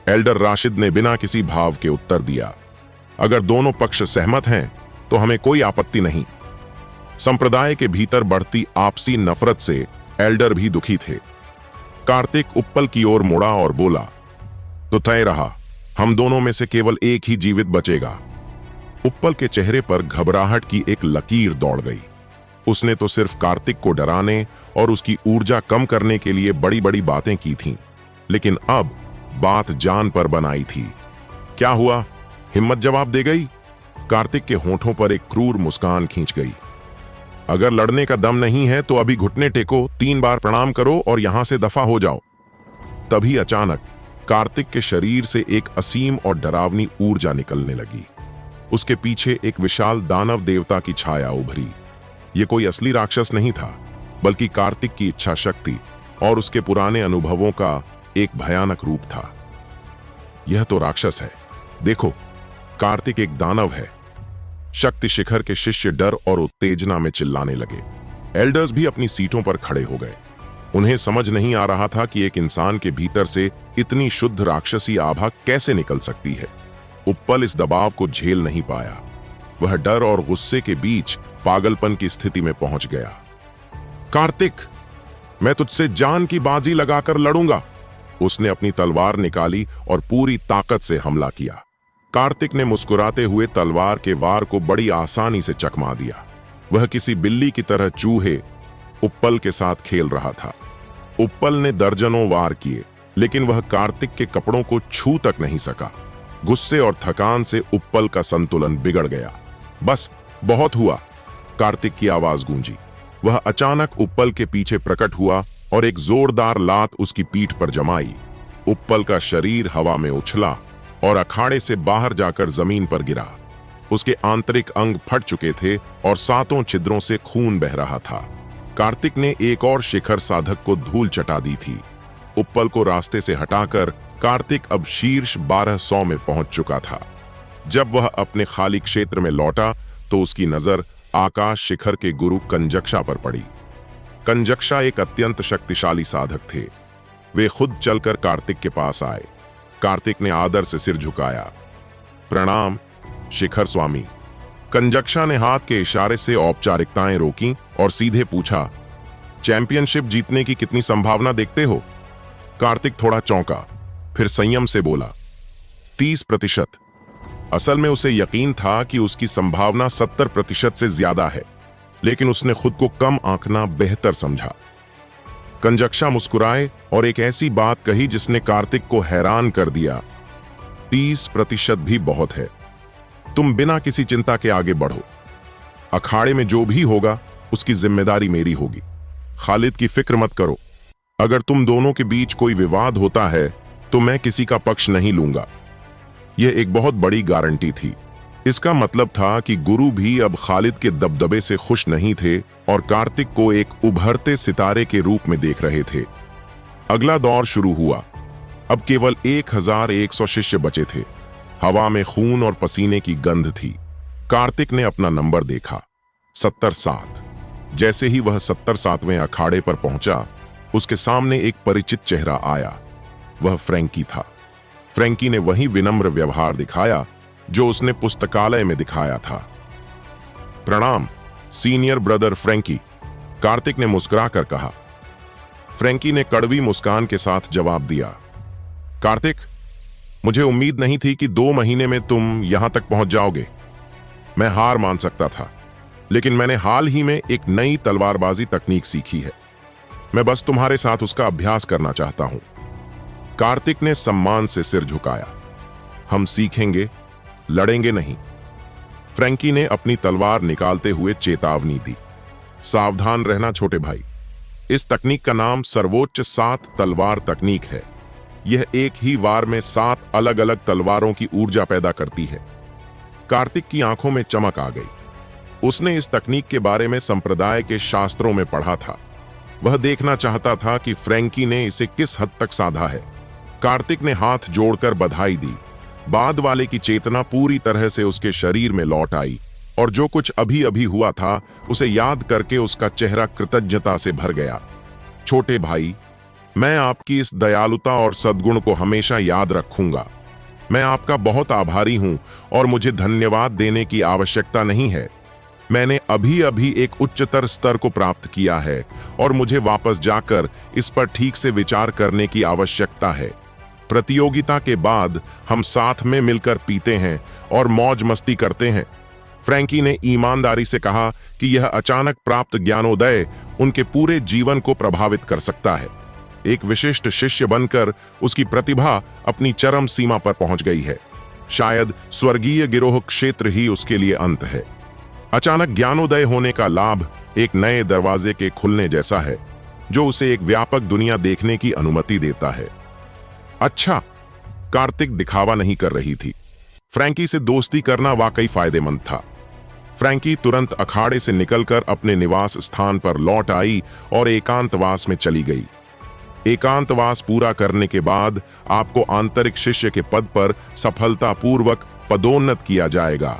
एल्डर राशिद ने बिना किसी भाव के उत्तर दिया, अगर दोनों पक्ष सहमत हैं तो हमें कोई आपत्ति नहीं। संप्रदाय के भीतर बढ़ती आपसी नफरत से एल्डर भी दुखी थे। कार्तिक उप्पल की ओर मुड़ा और बोला, तो तय रहा, हम दोनों में से केवल एक ही जीवित बचेगा। उप्पल के चेहरे पर घबराहट की एक लकीर दौड़ गई। उसने तो सिर्फ कार्तिक को डराने और उसकी ऊर्जा कम करने के लिए बड़ी बड़ी बातें की थीं, लेकिन अब बात जान पर बनाई थी। क्या हुआ? हिम्मत जवाब दे गई? कार्तिक के होठों पर एक क्रूर मुस्कान खींच गई। अगर लड़ने का दम नहीं है तो अभी घुटने टेको, 3 बार प्रणाम करो और यहां से दफा हो जाओ। तभी अचानक कार्तिक के शरीर से एक असीम और डरावनी ऊर्जा निकलने लगी। उसके पीछे एक विशाल दानव देवता की छाया उभरी। यह कोई असली राक्षस नहीं था, बल्कि कार्तिक की इच्छा शक्ति और उसके पुराने अनुभवों का एक भयानक रूप था। यह तो राक्षस है, देखो, कार्तिक एक दानव है। शक्ति शिखर के शिष्य डर और उत्तेजना में चिल्लाने लगे। एल्डर्स भी अपनी सीटों पर खड़े हो गए। उन्हें समझ नहीं आ रहा था कि एक इंसान के भीतर से इतनी शुद्ध राक्षसी आभा कैसे निकल सकती है। उप्पल इस दबाव को झेल नहीं पाया। वह डर और गुस्से के बीच पागलपन की स्थिति में पहुंच गया। कार्तिक, मैं तुझसे जान की बाजी लगाकर लड़ूंगा। उसने अपनी तलवार निकाली और पूरी ताकत से हमला किया। कार्तिक ने मुस्कुराते हुए तलवार के वार को बड़ी आसानी से चकमा दिया। वह किसी बिल्ली की तरह चूहे उप्पल के साथ खेल रहा था। उप्पल ने दर्जनों वार किए, लेकिन वह कार्तिक के कपड़ों को छू तक नहीं सका। गुस्से और थकान से उप्पल का संतुलन बिगड़ गया। बस, बहुत हुआ, कार्तिक की आवाज गूंजी। वह अचानक उप्पल के पीछे प्रकट हुआ और एक जोरदार लात उसकी पीठ पर जमाई। उप्पल का शरीर हवा में उछला और अखाड़े से बाहर जाकर जमीन पर गिरा। उसके आंतरिक अंग फट चुके थे और 7 छिद्रों से खून बह रहा था। कार्तिक ने एक और शिखर साधक को धूल चटा दी थी। उप्पल को रास्ते से हटाकर कार्तिक अब शीर्ष 1200 में पहुंच चुका था। जब वह अपने खाली क्षेत्र में लौटा तो उसकी नजर आकाश शिखर के गुरु कंजक्षा पर पड़ी। कंजक्षा एक अत्यंत शक्तिशाली साधक थे। वे खुद चलकर कार्तिक के पास आए। कार्तिक ने आदर से सिर झुकाया। प्रणाम शिखर स्वामी। कंजक्षा ने हाथ के इशारे से औपचारिकताएं रोकी और सीधे पूछा, चैंपियनशिप जीतने की कितनी संभावना देखते हो? कार्तिक थोड़ा चौंका, फिर संयम से बोला, 30%। असल में उसे यकीन था कि उसकी संभावना 70% से ज्यादा है, लेकिन उसने खुद को कम आंकना बेहतर समझा। कंजक्षा मुस्कुराए और एक ऐसी बात कही जिसने कार्तिक को हैरान कर दिया, 30% भी बहुत है। तुम बिना किसी चिंता के आगे बढ़ो। अखाड़े में जो भी होगा उसकी जिम्मेदारी मेरी होगी। खालिद की फिक्र मत करो। अगर तुम दोनों के बीच कोई विवाद होता है तो मैं किसी का पक्ष नहीं लूंगा। यह एक बहुत बड़ी गारंटी थी। इसका मतलब था कि गुरु भी अब खालिद के दबदबे से खुश नहीं थे और कार्तिक को एक उभरते सितारे के रूप में देख रहे थे। अगला दौर शुरू हुआ। अब केवल 1100 शिष्य बचे थे। हवा में खून और पसीने की गंध थी। कार्तिक ने अपना नंबर देखा, 77। जैसे ही वह 77वें अखाड़े पर पहुंचा, उसके सामने एक परिचित चेहरा आया। वह फ्रैंकी था। फ्रैंकी ने वही विनम्र व्यवहार दिखाया जो उसने पुस्तकालय में दिखाया था। प्रणाम सीनियर ब्रदर फ्रैंकी, कार्तिक ने मुस्कुराकर कहा। फ्रैंकी ने कड़वी मुस्कान के साथ जवाब दिया, कार्तिक, मुझे उम्मीद नहीं थी कि 2 महीने में तुम यहां तक पहुंच जाओगे। मैं हार मान सकता था, लेकिन मैंने हाल ही में एक नई तलवारबाजी तकनीक सीखी है। मैं बस तुम्हारे साथ उसका अभ्यास करना चाहता हूं। कार्तिक ने सम्मान से सिर झुकाया। हम सीखेंगे, लड़ेंगे नहीं। फ्रैंकी ने अपनी तलवार निकालते हुए चेतावनी दी, सावधान रहना छोटे भाई। इस तकनीक का नाम सर्वोच्च 7 तलवार तकनीक है। यह एक ही वार में 7 अलग अलग तलवारों की ऊर्जा पैदा करती है। कार्तिक की आंखों में चमक आ गई। उसने इस तकनीक के बारे में संप्रदाय के शास्त्रों में पढ़ा था। वह देखना चाहता था कि फ्रैंकी ने इसे किस हद तक साधा है। कार्तिक ने हाथ जोड़कर बधाई दी। बाद वाले की चेतना पूरी तरह से उसके शरीर में लौट आई और जो कुछ अभी अभी हुआ था उसे याद करके उसका चेहरा कृतज्ञता से भर गया। छोटे भाई, मैं आपकी इस दयालुता और सद्गुण को हमेशा याद रखूंगा। मैं आपका बहुत आभारी हूं और मुझे धन्यवाद देने की आवश्यकता नहीं है। मैंने अभी अभी एक उच्चतर स्तर को प्राप्त किया है और मुझे वापस जाकर इस पर ठीक से विचार करने की आवश्यकता है। प्रतियोगिता के बाद हम साथ में मिलकर पीते हैं और मौज मस्ती करते हैं। फ्रैंकी ने ईमानदारी से कहा कि यह अचानक प्राप्त ज्ञानोदय उनके पूरे जीवन को प्रभावित कर सकता है। एक विशिष्ट शिष्य बनकर उसकी प्रतिभा अपनी चरम सीमा पर पहुंच गई है। शायद स्वर्गीय गिरोह क्षेत्र ही उसके लिए अंत है। अचानक ज्ञानोदय होने का लाभ एक नए दरवाजे के खुलने जैसा है, जो उसे एक व्यापक दुनिया देखने की अनुमति देता है। अच्छा, कार्तिक दिखावा नहीं कर रही थी। फ्रैंकी से दोस्ती करना वाकई फायदेमंद था। फ्रैंकी तुरंत अखाड़े से निकलकर अपने निवास स्थान पर लौट आई और एकांतवास में चली गई। एकांतवास पूरा करने के बाद आपको आंतरिक शिष्य के पद पर सफलतापूर्वक पदोन्नत किया जाएगा।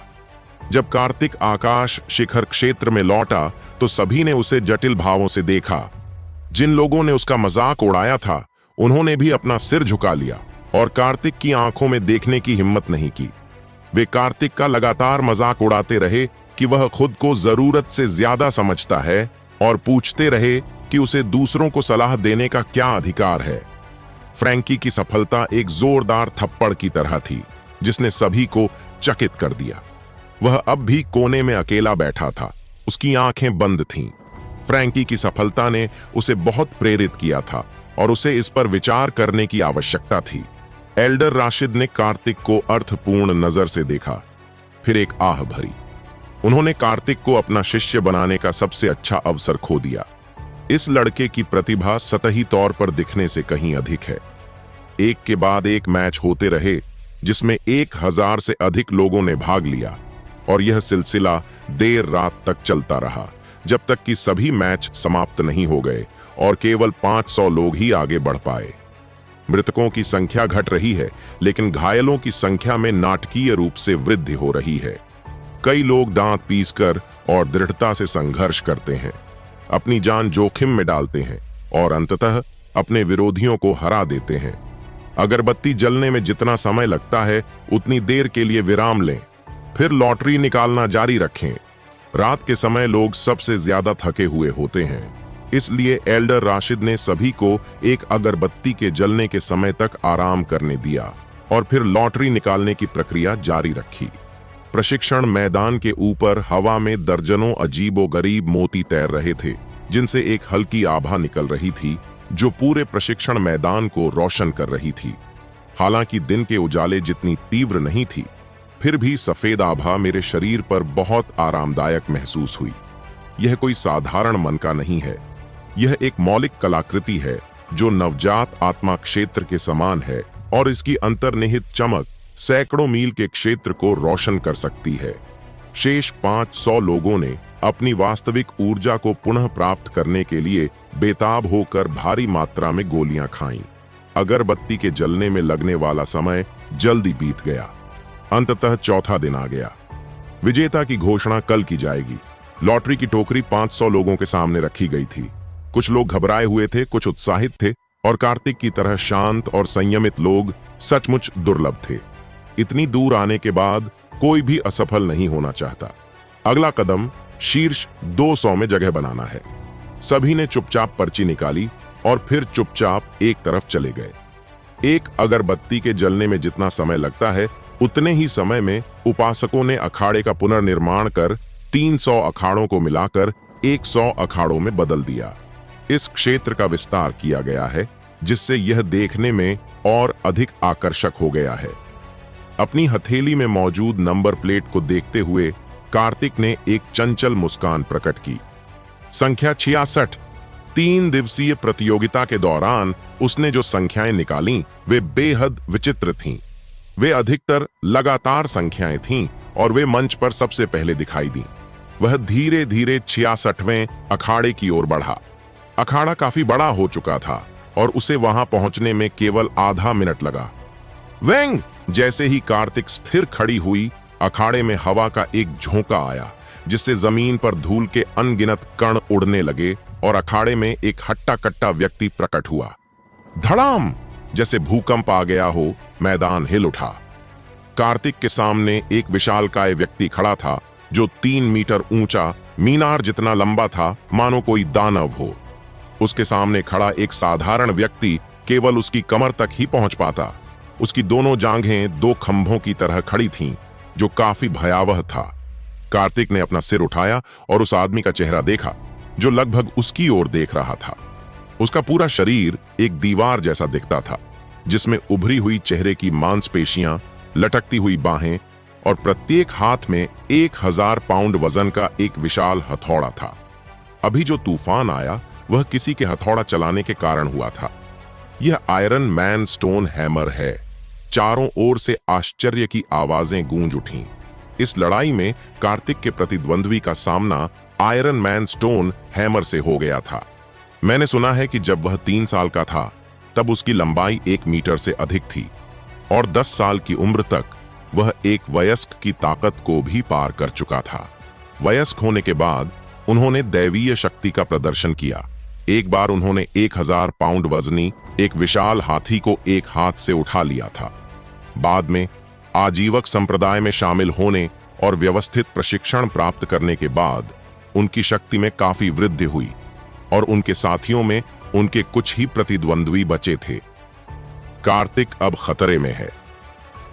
जब कार्तिक आकाश शिखर क्षेत्र में लौटा तो सभी ने उसे जटिल भावों से देखा। जिन लोगों ने उसका मजाक उड़ाया था उन्होंने भी अपना सिर झुका लिया और कार्तिक की आंखों में देखने की हिम्मत नहीं की। वे कार्तिक का लगातार मजाक उड़ाते रहे कि वह खुद को जरूरत से ज्यादा समझता है और पूछते रहे कि उसे दूसरों को सलाह देने का क्या अधिकार है। फ्रैंकी की सफलता एक जोरदार थप्पड़ की तरह थी जिसने सभी को चकित कर दिया। वह अब भी कोने में अकेला बैठा था, उसकी आंखें बंद थीं। फ्रैंकी की सफलता ने उसे बहुत प्रेरित किया था और उसे इस पर विचार करने की आवश्यकता थी। एल्डर राशिद ने कार्तिक को अर्थपूर्ण नजर से देखा, फिर एक आह भरी। उन्होंने कार्तिक को अपना शिष्य बनाने का सबसे अच्छा अवसर खो दिया। इस लड़के की प्रतिभा सतही तौर पर दिखने से कहीं अधिक है। एक के बाद एक मैच होते रहे जिसमें 1000 से अधिक लोगों ने भाग लिया और यह सिलसिला देर रात तक चलता रहा, जब तक कि सभी मैच समाप्त नहीं हो गए और केवल 500 लोग ही आगे बढ़ पाए। मृतकों की संख्या घट रही है, लेकिन घायलों की संख्या में नाटकीय रूप से वृद्धि हो रही है। कई लोग दांत पीसकर और दृढ़ता से संघर्ष करते हैं, अपनी जान जोखिम में डालते हैं और अंततः अपने विरोधियों को हरा देते हैं। अगरबत्ती जलने में जितना समय लगता है उतनी देर के लिए विराम लें, फिर लॉटरी निकालना जारी रखें। रात के समय लोग सबसे ज्यादा थके हुए होते हैं, इसलिए एल्डर राशिद ने सभी को एक अगरबत्ती के जलने के समय तक आराम करने दिया और फिर लॉटरी निकालने की प्रक्रिया जारी रखी। प्रशिक्षण मैदान के ऊपर हवा में दर्जनों अजीबोगरीब मोती तैर रहे थे, जिनसे एक हल्की आभा निकल रही थी जो पूरे प्रशिक्षण मैदान को रोशन कर रही थी। हालांकि दिन के उजाले जितनी तीव्र नहीं थी, फिर भी सफेद आभा मेरे शरीर पर बहुत आरामदायक महसूस हुई। यह कोई साधारण मन का नहीं है, यह एक मौलिक कलाकृति है जो नवजात आत्मा क्षेत्र के समान है और इसकी अंतर्निहित चमक सैकड़ों मील के क्षेत्र को रोशन कर सकती है। शेष 500 लोगों ने अपनी वास्तविक ऊर्जा को पुनः प्राप्त करने के लिए बेताब होकर भारी मात्रा में गोलियां खाईं। अगरबत्ती के जलने में लगने वाला समय जल्दी बीत गया। अंततः चौथा दिन आ गया। विजेता की घोषणा कल की जाएगी। लॉटरी की टोकरी 500 लोगों के सामने रखी गई थी। कुछ लोग घबराए हुए थे, कुछ उत्साहित थे और कार्तिक की तरह शांत और संयमित लोग सचमुच दुर्लभ थे। इतनी दूर आने के बाद कोई भी असफल नहीं होना चाहता। अगला कदम शीर्ष 200 में जगह बनाना है। सभी ने चुपचाप पर्ची निकाली और फिर चुपचाप एक तरफ चले गए। एक अगरबत्ती के जलने में जितना समय लगता है उतने ही समय में उपासकों ने अखाड़े का पुनर्निर्माण कर 300 अखाड़ों को मिलाकर 100 अखाड़ों में बदल दिया। इस क्षेत्र का विस्तार किया गया है, जिससे यह देखने में और अधिक आकर्षक हो गया है। अपनी हथेली में मौजूद नंबर प्लेट को देखते हुए कार्तिक ने एक चंचल मुस्कान प्रकट की। संख्या 66। 3 दिवसीय प्रतियोगिता के दौरान उसने जो संख्याएं निकालीं वे बेहद विचित्र थीं। वे अधिकतर लगातार संख्याएं थीं और वे मंच पर सबसे पहले दिखाई दी। वह धीरे धीरे 66वें अखाड़े की ओर बढ़ा। अखाड़ा काफी बड़ा हो चुका था और उसे वहां पहुंचने में केवल आधा मिनट लगा। वेंग! जैसे ही कार्तिक स्थिर खड़ी हुई, अखाड़े में हवा का एक झोंका आया जिससे जमीन पर धूल के अनगिनत कण उड़ने लगे और अखाड़े में एक हट्टा कट्टा व्यक्ति प्रकट हुआ। धड़ाम! जैसे भूकंप आ गया हो, मैदान हिल उठा। कार्तिक के सामने एक विशालकाय व्यक्ति खड़ा था जो 3 मीटर ऊंचा, मीनार जितना लंबा था, मानो कोई दानव हो। उसके सामने खड़ा एक साधारण व्यक्ति केवल उसकी कमर तक ही पहुंच पाता। उसकी दोनों जांघें 2 खंभों की तरह खड़ी थीं, जो काफी भयावह था। कार्तिक ने अपना सिर उठाया और उस आदमी का चेहरा देखा जो लगभग उसकी ओर देख रहा था। उसका पूरा शरीर एक दीवार जैसा दिखता था, जिसमें उभरी हुई चेहरे की मांसपेशियां, लटकती हुई बाहें और प्रत्येक हाथ में 1000 पाउंड वजन का एक विशाल हथौड़ा था। अभी जो तूफान आया वह किसी के हथौड़ा चलाने के कारण हुआ था। यह आयरन मैन स्टोन हैमर है। चारों ओर से आश्चर्य की आवाजें गूंज उठीं। इस लड़ाई में कार्तिक के प्रतिद्वंद्वी का सामना आयरन मैन स्टोन हैमर से हो गया था। मैंने सुना है कि जब वह 3 साल का था तब उसकी लंबाई 1 मीटर से अधिक थी और 10 साल की उम्र तक वह एक वयस्क की ताकत को भी पार कर चुका था। वयस्क होने के बाद उन्होंने दैवीय शक्ति का प्रदर्शन किया। एक बार उन्होंने 1000 पाउंड वजनी एक विशाल हाथी को एक हाथ से उठा लिया था। बाद में आजीवक संप्रदाय में शामिल होने और व्यवस्थित प्रशिक्षण प्राप्त करने के बाद उनकी शक्ति में काफी वृद्धि हुई और उनके साथियों में उनके कुछ ही प्रतिद्वंद्वी बचे थे। कार्तिक अब खतरे में है।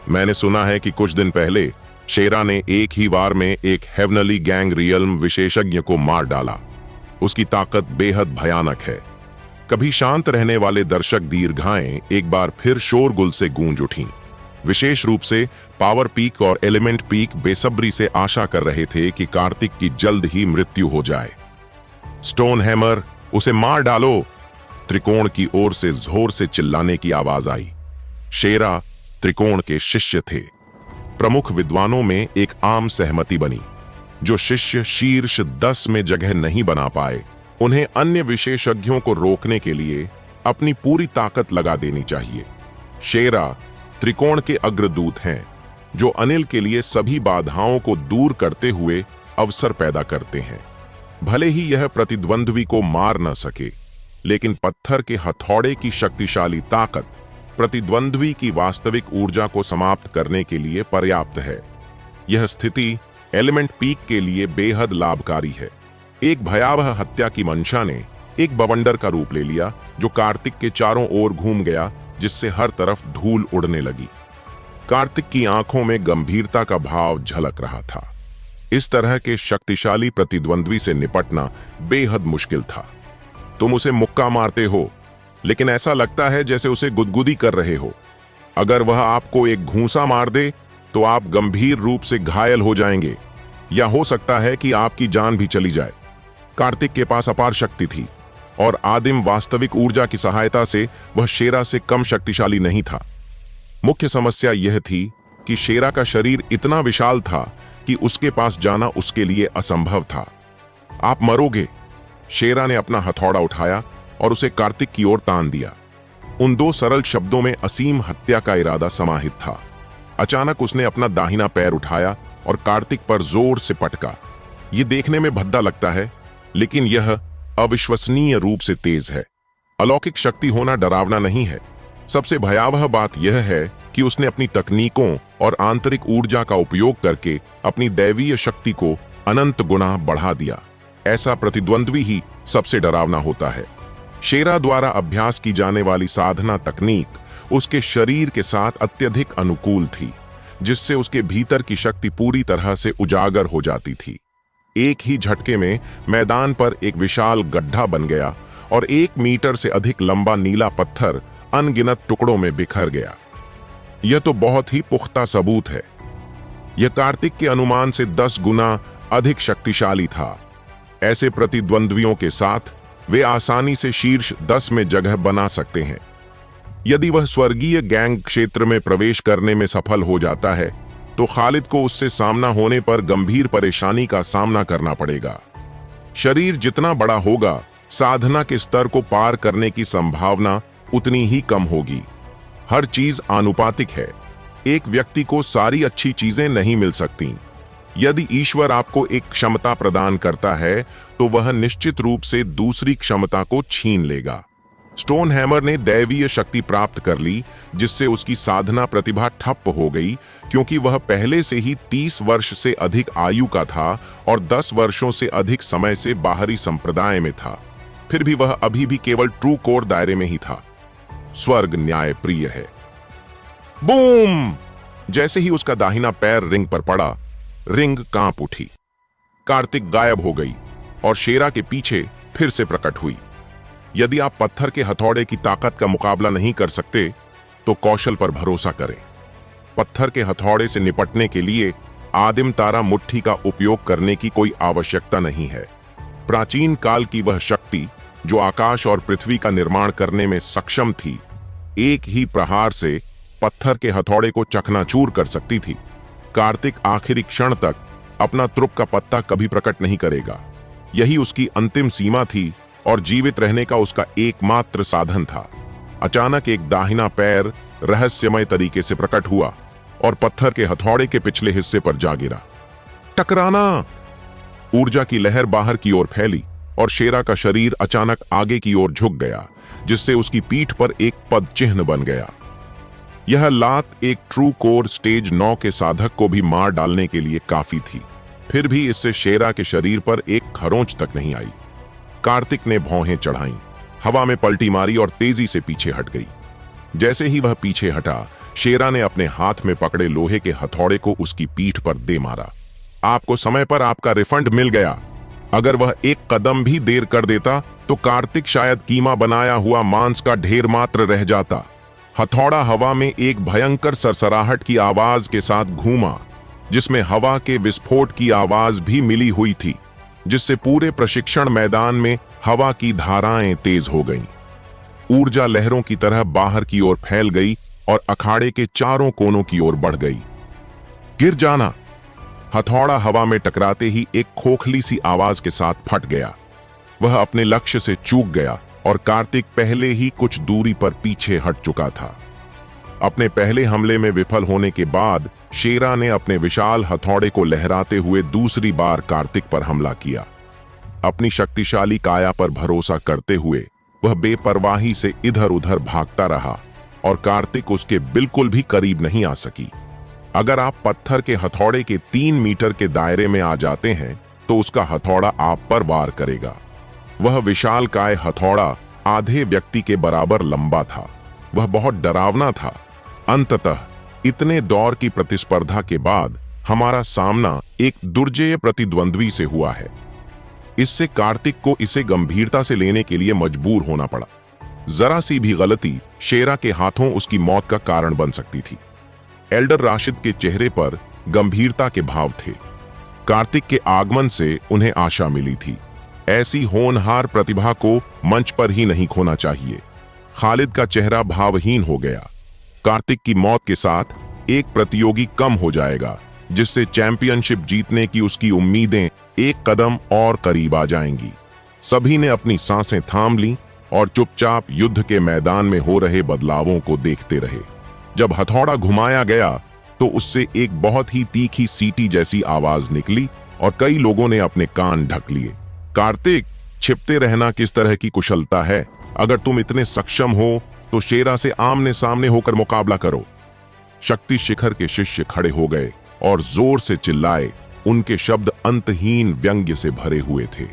मैंने सुना है कि कुछ दिन पहले शेरा ने एक ही वार में एक हेवनली गैंग रियल्म विशेषज्ञ को मार डाला। उसकी ताकत बेहद भयानक है। कभी शांत रहने वाले दर्शक दीर्घाएं एक बार फिर शोरगुल से गूंज उठीं। विशेष रूप से पावर पीक और एलिमेंट पीक बेसब्री से आशा कर रहे थे कि कार्तिक की जल्द ही मृत्यु हो जाए। स्टोन हैमर, उसे मार डालो! त्रिकोण की ओर से जोर से चिल्लाने की आवाज आई। शेरा त्रिकोण के शिष्य थे। प्रमुख विद्वानों में एक आम सहमति बनी, जो शिष्य शीर्ष 10 में जगह नहीं बना पाए उन्हें अन्य विशेषज्ञों को रोकने के लिए अपनी पूरी ताकत लगा देनी चाहिए। शेरा त्रिकोण के अग्रदूत हैं, जो अनिल के लिए सभी बाधाओं को दूर करते हुए अवसर पैदा करते हैं। भले ही यह प्रतिद्वंद्वी को मार न सके, लेकिन पत्थर के हथौड़े की शक्तिशाली ताकत प्रतिद्वंद्वी की वास्तविक ऊर्जा को समाप्त करने के लिए पर्याप्त है। यह स्थिति एलिमेंट पीक के लिए बेहद लाभकारी है। एक भयावह हत्या की मंशा ने एक बवंडर का रूप ले लिया, जो कार्तिक के चारों ओर घूम गया, जिससे हर तरफ धूल उड़ने लगी। कार्तिक की आंखों में गंभीरता का भाव झलक रहा था। इस तरह के शक्तिशाली प्रतिद्वंद्वी से निपटना बेहद मुश्किल था। तुम उसे मुक्का मारते हो, लेकिन ऐसा लगता है जैसे उसे गुदगुदी कर रहे हो। अगर वह आपको एक घूंसा मार दे तो आप गंभीर रूप से घायल हो जाएंगे, या हो सकता है कि आपकी जान भी चली जाए। कार्तिक के पास अपार शक्ति थी और आदिम वास्तविक ऊर्जा की सहायता से वह शेरा से कम शक्तिशाली नहीं था। मुख्य समस्या यह थी कि शेरा का शरीर इतना विशाल था कि उसके पास जाना उसके लिए असंभव था। आप मरोगे! शेरा ने अपना हथौड़ा उठाया और उसे कार्तिक की ओर तान दिया। उन 2 सरल शब्दों में असीम हत्या का इरादा समाहित था। अचानक उसने अपना दाहिना पैर उठाया और कार्तिक पर जोर से पटका। यह देखने में भद्दा लगता है, लेकिन यह अविश्वसनीय रूप से तेज है। अलौकिक शक्ति होना डरावना नहीं है। सबसे भयावह बात यह है कि उसने अपनी तकनीकों और आंतरिक ऊर्जा का उपयोग करके अपनी दैवीय शक्ति को अनंत गुना बढ़ा दिया। ऐसा प्रतिद्वंद्वी ही सबसे डरावना होता है। शेरा द्वारा अभ्यास की जाने वाली साधना तकनीक उसके शरीर के साथ अत्यधिक अनुकूल थी, जिससे उसके भीतर की शक्ति पूरी तरह से उजागर हो जाती थी। एक ही झटके में मैदान पर एक विशाल गड्ढा बन गया और 1 मीटर से अधिक लंबा नीला पत्थर अनगिनत टुकड़ों में बिखर गया। यह तो बहुत ही पुख्ता सबूत है। यह कार्तिक के अनुमान से 10 गुना अधिक शक्तिशाली था। ऐसे प्रतिद्वंद्वियों के साथ वे आसानी से शीर्ष 10 में जगह बना सकते हैं। यदि वह स्वर्गीय गैंग क्षेत्र में प्रवेश करने में सफल हो जाता है, तो खालिद को उससे सामना होने पर गंभीर परेशानी का सामना करना पड़ेगा। शरीर जितना बड़ा होगा, साधना के स्तर को पार करने की संभावना उतनी ही कम होगी। हर चीज आनुपातिक है। एक व्यक्ति को सारी अच्छी चीजें नहीं मिल सकती। यदि ईश्वर आपको एक क्षमता प्रदान करता है तो वह निश्चित रूप से दूसरी क्षमता को छीन लेगा। स्टोनहैमर ने दैवीय शक्ति प्राप्त कर ली, जिससे उसकी साधना प्रतिभा ठप हो गई, क्योंकि वह पहले से ही 30 वर्ष से अधिक आयु का था और 10 वर्षों से अधिक समय से बाहरी संप्रदाय में था। फिर भी वह अभी भी केवल ट्रू कोर दायरे में ही था। स्वर्ग न्याय प्रिय है। बूम! जैसे ही उसका दाहिना पैर रिंग पर पड़ा, रिंग कांप उठी। कार्तिक गायब हो गई और शेरा के पीछे फिर से प्रकट हुई। यदि आप पत्थर के हथौड़े की ताकत का मुकाबला नहीं कर सकते तो कौशल पर भरोसा करें। पत्थर के हथौड़े से निपटने के लिए आदिम तारा मुट्ठी का उपयोग करने की कोई आवश्यकता नहीं है। प्राचीन काल की वह शक्ति जो आकाश और पृथ्वी का निर्माण करने में सक्षम थी, एक ही प्रहार से पत्थर के हथौड़े को चकनाचूर कर सकती थी। कार्तिक आखिरी क्षण तक अपना तुरुप का पत्ता कभी प्रकट नहीं करेगा। यही उसकी अंतिम सीमा थी और जीवित रहने का उसका एकमात्र साधन था। अचानक एक दाहिना पैर रहस्यमय तरीके से प्रकट हुआ और पत्थर के हथौड़े के पिछले हिस्से पर जा गिरा। टकराना! ऊर्जा की लहर बाहर की ओर फैली और शेरा का शरीर अचानक आगे की ओर झुक गया, जिससे उसकी पीठ पर एक पद चिन्ह बन गया। यह लात एक ट्रू कोर स्टेज 9 के साधक को भी मार डालने के लिए काफी थी। फिर भी इससे शेरा के शरीर पर एक खरोंच तक नहीं आई। कार्तिक ने भौहें चढ़ाईं, हवा में पलटी मारी और तेजी से पीछे हट गई। जैसे ही वह पीछे हटा, शेरा ने अपने हाथ में पकड़े लोहे के हथौड़े को उसकी पीठ पर दे मारा। आपको समय पर आपका रिफंड मिल गया। अगर वह एक कदम भी देर कर देता तो कार्तिक शायद कीमा बनाया हुआ मांस का ढेर मात्र रह जाता। हथौड़ा हवा में एक भयंकर सरसराहट की आवाज के साथ घूमा, जिसमें हवा के विस्फोट की आवाज भी मिली हुई थी, जिससे पूरे प्रशिक्षण मैदान में हवा की धाराएं तेज हो गईं। ऊर्जा लहरों की तरह बाहर की ओर फैल गई और अखाड़े के चारों कोनों की ओर बढ़ गई। गिर जाना! हथौड़ा हवा में टकराते ही एक खोखली सी आवाज के साथ फट गया। वह अपने लक्ष्य से चूक गया और कार्तिक पहले ही कुछ दूरी पर पीछे हट चुका था। अपने पहले हमले में विफल होने के बाद शेरा ने अपने विशाल हथौड़े को लहराते हुए दूसरी बार कार्तिक पर हमला किया। अपनी शक्तिशाली काया पर भरोसा करते हुए वह बेपरवाही से इधर उधर भागता रहा और कार्तिक उसके बिल्कुल भी करीब नहीं आ सकी। अगर आप पत्थर के हथौड़े के 3 मीटर के दायरे में आ जाते हैं तो उसका हथौड़ा आप पर वार करेगा। वह विशालकाय हथौड़ा आधे व्यक्ति के बराबर लंबा था। वह बहुत डरावना था। अंततः इतने दौर की प्रतिस्पर्धा के बाद हमारा सामना एक दुर्जेय प्रतिद्वंद्वी से हुआ है। इससे कार्तिक को इसे गंभीरता से लेने के लिए मजबूर होना पड़ा। जरा सी भी गलती शेरा के हाथों उसकी मौत का कारण बन सकती थी। एल्डर राशिद के चेहरे पर गंभीरता के भाव थे। कार्तिक के आगमन से उन्हें आशा मिली थी। ऐसी होनहार प्रतिभा को मंच पर ही नहीं खोना चाहिए। खालिद का चेहरा भावहीन हो गया। कार्तिक की मौत के साथ एक प्रतियोगी कम हो जाएगा, जिससे चैंपियनशिप जीतने की उसकी उम्मीदें एक कदम और करीब आ जाएंगी। सभी ने अपनी सांसें थाम लीं और चुपचाप युद्ध के मैदान में हो रहे बदलावों को देखते रहे। जब हथौड़ा घुमाया गया तो उससे एक बहुत ही तीखी सीटी जैसी आवाज निकली और कई लोगों ने अपने कान ढक लिए। कार्तिक, छिपते रहना किस तरह की कुशलता है? अगर तुम इतने सक्षम हो तो शेरा से आमने सामने होकर मुकाबला करो। शक्ति शिखर के शिष्य खड़े हो गए और जोर से चिल्लाए। उनके शब्द अंतहीन व्यंग्य से भरे हुए थे।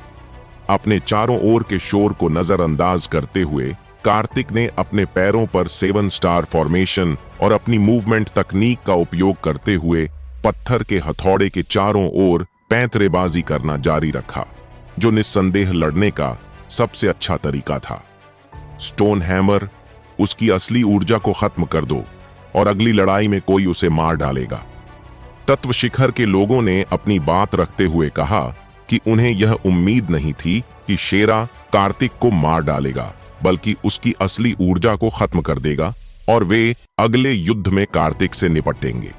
अपने चारों ओर के शोर को नजरअंदाज करते हुए कार्तिक ने अपने पैरों पर 7 स्टार फॉर्मेशन और अपनी मूवमेंट तकनीक का उपयोग करते हुए पत्थर के हथौड़े के चारों ओर पैंतरेबाजी करना जारी रखा, जो निस्संदेह लड़ने का सबसे अच्छा तरीका था। स्टोनहैमर, उसकी असली ऊर्जा को खत्म कर दो और अगली लड़ाई में कोई उसे मार डालेगा। तत्व शिखर के लोगों ने अपनी बात रखते हुए कहा कि उन्हें यह उम्मीद नहीं थी कि शेरा कार्तिक को मार डालेगा, बल्कि उसकी असली ऊर्जा को खत्म कर देगा और वे अगले युद्ध में कार्तिक से निपटेंगे।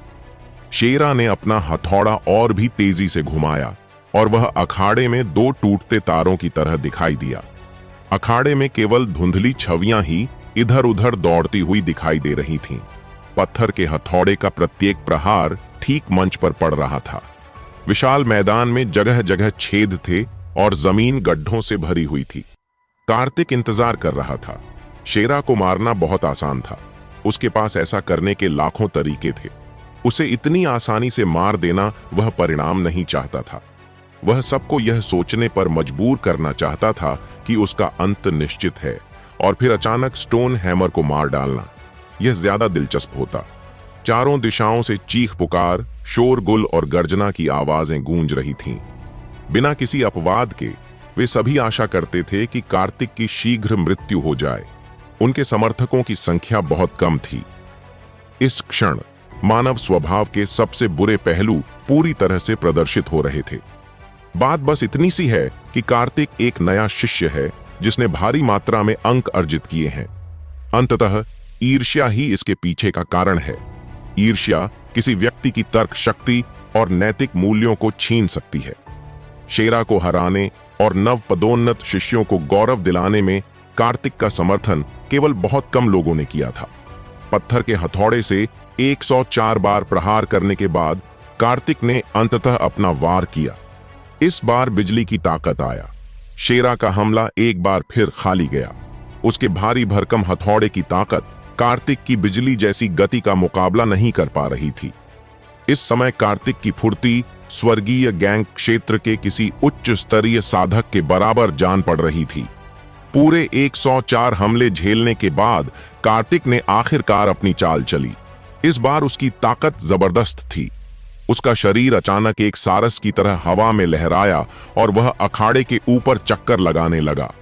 शेरा ने अपना हथौड़ा और भी तेजी से घुमाया और वह अखाड़े में 2 टूटते तारों की तरह दिखाई दिया। अखाड़े में केवल धुंधली छवियां ही इधर उधर दौड़ती हुई दिखाई दे रही थीं। पत्थर के हथौड़े का प्रत्येक प्रहार ठीक मंच पर पड़ रहा था। विशाल मैदान में जगह जगह छेद थे और जमीन गड्ढों से भरी हुई थी। कार्तिक इंतजार कर रहा था। शेरा को मारना बहुत आसान था। उसके पास ऐसा करने के लाखों तरीके थे। उसे इतनी आसानी से मार देना वह परिणाम नहीं चाहता था। वह सबको यह सोचने पर मजबूर करना चाहता था कि उसका अंत निश्चित है और फिर अचानक स्टोन हैमर को मार डालना यह ज्यादा दिलचस्प होता। चारों दिशाओं से चीख पुकार, शोरगुल और गर्जना की आवाजें गूंज रही थीं। बिना किसी अपवाद के वे सभी आशा करते थे कि कार्तिक की शीघ्र मृत्यु हो जाए। उनके समर्थकों की संख्या बहुत कम थी। इस क्षण मानव स्वभाव के सबसे बुरे पहलू पूरी तरह से प्रदर्शित हो रहे थे। बात बस इतनी सी है कि कार्तिक एक नया शिष्य है जिसने भारी मात्रा में अंक अर्जित किए हैं। अंततः ईर्ष्या ही इसके पीछे का कारण है। ईर्ष्या किसी व्यक्ति की तर्क शक्ति और नैतिक मूल्यों को छीन सकती है। शेरा को हराने और नव पदोन्नत शिष्यों को गौरव दिलाने में कार्तिक का समर्थन केवल बहुत कम लोगों ने किया था। पत्थर के हथौड़े से 104 बार प्रहार करने के बाद कार्तिक ने अंततः अपना वार किया। इस बार बिजली की ताकत आया। शेरा का हमला एक बार फिर खाली गया। उसके भारी भरकम हथौड़े की ताकत कार्तिक की बिजली जैसी गति का मुकाबला नहीं कर पा रही थी। इस समय कार्तिक की फुर्ती स्वर्गीय गैंग क्षेत्र के किसी उच्च स्तरीय साधक के बराबर जान पड़ रही थी। पूरे 104 हमले झेलने के बाद कार्तिक ने आखिरकार अपनी चाल चली। इस बार उसकी ताकत जबरदस्त थी। उसका शरीर अचानक एक सारस की तरह हवा में लहराया और वह अखाड़े के ऊपर चक्कर लगाने लगा।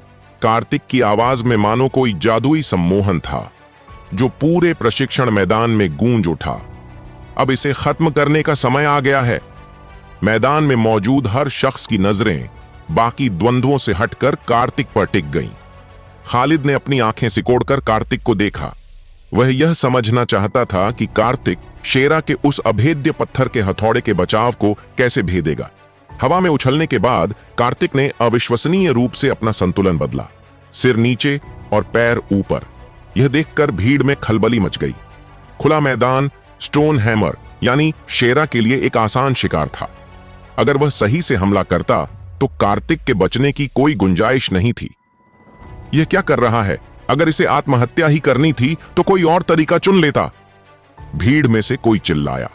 कार्तिक की आवाज में मानो कोई जादुई सम्मोहन था जो पूरे प्रशिक्षण मैदान में गूंज उठा। अब इसे खत्म करने का समय आ गया है। मैदान में मौजूद हर शख्स की नजरें बाकी द्वंद्वों से हटकर कार्तिक पर टिक गईं। खालिद ने अपनी आंखें सिकोड़कर कार्तिक को देखा। वह यह समझना चाहता था कि कार्तिक शेरा के उस अभेद्य पत्थर के हथौड़े के बचाव को कैसे भेदेगा। हवा में उछलने के बाद कार्तिक ने अविश्वसनीय रूप से अपना संतुलन बदला। सिर नीचे और पैर ऊपर। यह देखकर भीड़ में खलबली मच गई। खुला मैदान स्टोन हैमर यानी शेरा के लिए एक आसान शिकार था। अगर वह सही से हमला करता तो कार्तिक के बचने की कोई गुंजाइश नहीं थी। यह क्या कर रहा है? अगर इसे आत्महत्या ही करनी थी तो कोई और तरीका चुन लेता। भीड़ में से कोई चिल्लाया।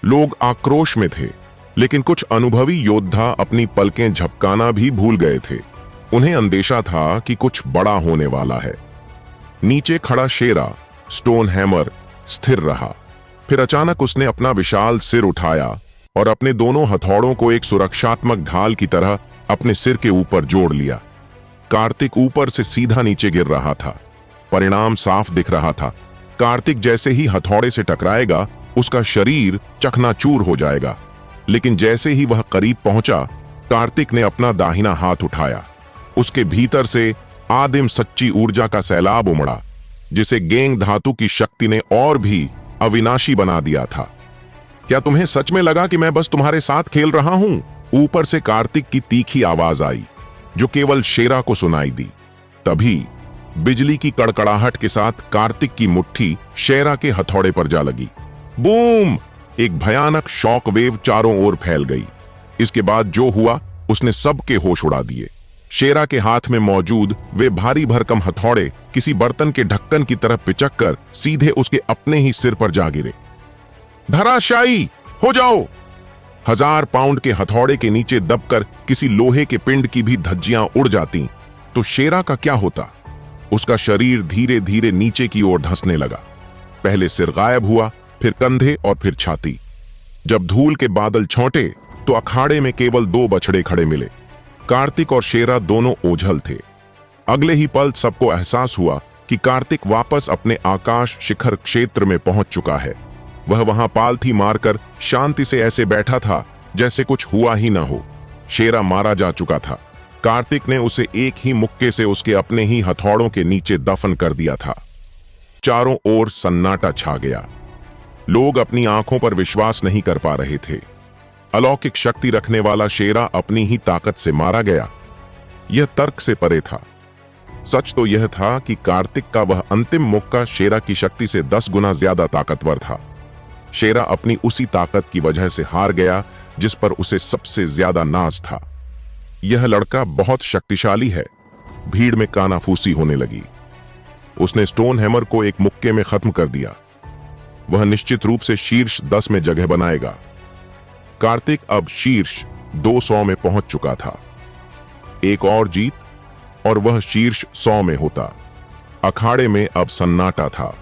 लोग आक्रोश में थे, लेकिन कुछ अनुभवी योद्धा अपनी पलकें झपकाना भी भूल गए थे। उन्हें अंदेशा था कि कुछ बड़ा होने वाला है। नीचे खड़ा शेरा स्टोन हैमर स्थिर रहा। फिर अचानक उसने अपना विशाल सिर उठाया और अपने दोनों हथौड़ों को एक सुरक्षात्मक ढाल की तरह अपने सिर के ऊपर जोड़ लिया। कार्तिक ऊपर से सीधा नीचे गिर रहा था। परिणाम साफ दिख रहा था। कार्तिक जैसे ही हथौड़े से टकराएगा उसका शरीर चकनाचूर हो जाएगा। लेकिन जैसे ही वह करीब पहुंचा, कार्तिक ने अपना दाहिना हाथ उठाया। उसके भीतर से आदिम सच्ची ऊर्जा का सैलाब उमड़ा, जिसे गेंग धातु की शक्ति ने और भी अविनाशी बना दिया था। क्या तुम्हें सच में लगा कि मैं बस तुम्हारे साथ खेल रहा हूं? ऊपर से कार्तिक की तीखी आवाज आई, जो केवल शेरा को सुनाई दी। तभी बिजली की कड़कड़ाहट के साथ कार्तिक की मुट्ठी शेरा के हथौड़े पर जा लगी। बूम! एक भयानक शॉक वेव चारों ओर फैल गई। इसके बाद जो हुआ उसने सबके होश उड़ा दिए। शेरा के हाथ में मौजूद वे भारी भरकम हथौड़े किसी बर्तन के ढक्कन की तरह पिचक कर सीधे उसके अपने ही सिर पर जा गिरे। धराशायी हो जाओ! 1000 पाउंड के हथौड़े के नीचे दबकर किसी लोहे के पिंड की भी धज्जियां उड़ जाती तो शेरा का क्या होता? उसका शरीर धीरे धीरे नीचे की ओर धंसने लगा। पहले सिर गायब हुआ, फिर कंधे और फिर छाती। जब धूल के बादल छौंटे तो अखाड़े में केवल 2 बछड़े खड़े मिले। कार्तिक और शेरा दोनों ओझल थे। अगले ही पल सबको एहसास हुआ कि कार्तिक वापस अपने आकाश शिखर क्षेत्र में पहुंच चुका है। वह वहां पालथी मारकर शांति से ऐसे बैठा था जैसे कुछ हुआ ही न हो। शेरा मारा जा चुका था। कार्तिक ने उसे एक ही मुक्के से उसके अपने ही हथौड़ों के नीचे दफन कर दिया था। चारों ओर सन्नाटा छा गया। लोग अपनी आंखों पर विश्वास नहीं कर पा रहे थे। अलौकिक शक्ति रखने वाला शेरा अपनी ही ताकत से मारा गया। यह तर्क से परे था। सच तो यह था कि कार्तिक का वह अंतिम मुक्का शेरा की शक्ति से 10 गुना ज्यादा ताकतवर था। शेरा अपनी उसी ताकत की वजह से हार गया जिस पर उसे सबसे ज्यादा नाज था। यह लड़का बहुत शक्तिशाली है। भीड़ में कानाफूसी होने लगी। उसने स्टोन हैमर को एक मुक्के में खत्म कर दिया। वह निश्चित रूप से शीर्ष 10 में जगह बनाएगा। कार्तिक अब शीर्ष 200 में पहुंच चुका था। एक और जीत और वह शीर्ष 100 में होता। अखाड़े में अब सन्नाटा था।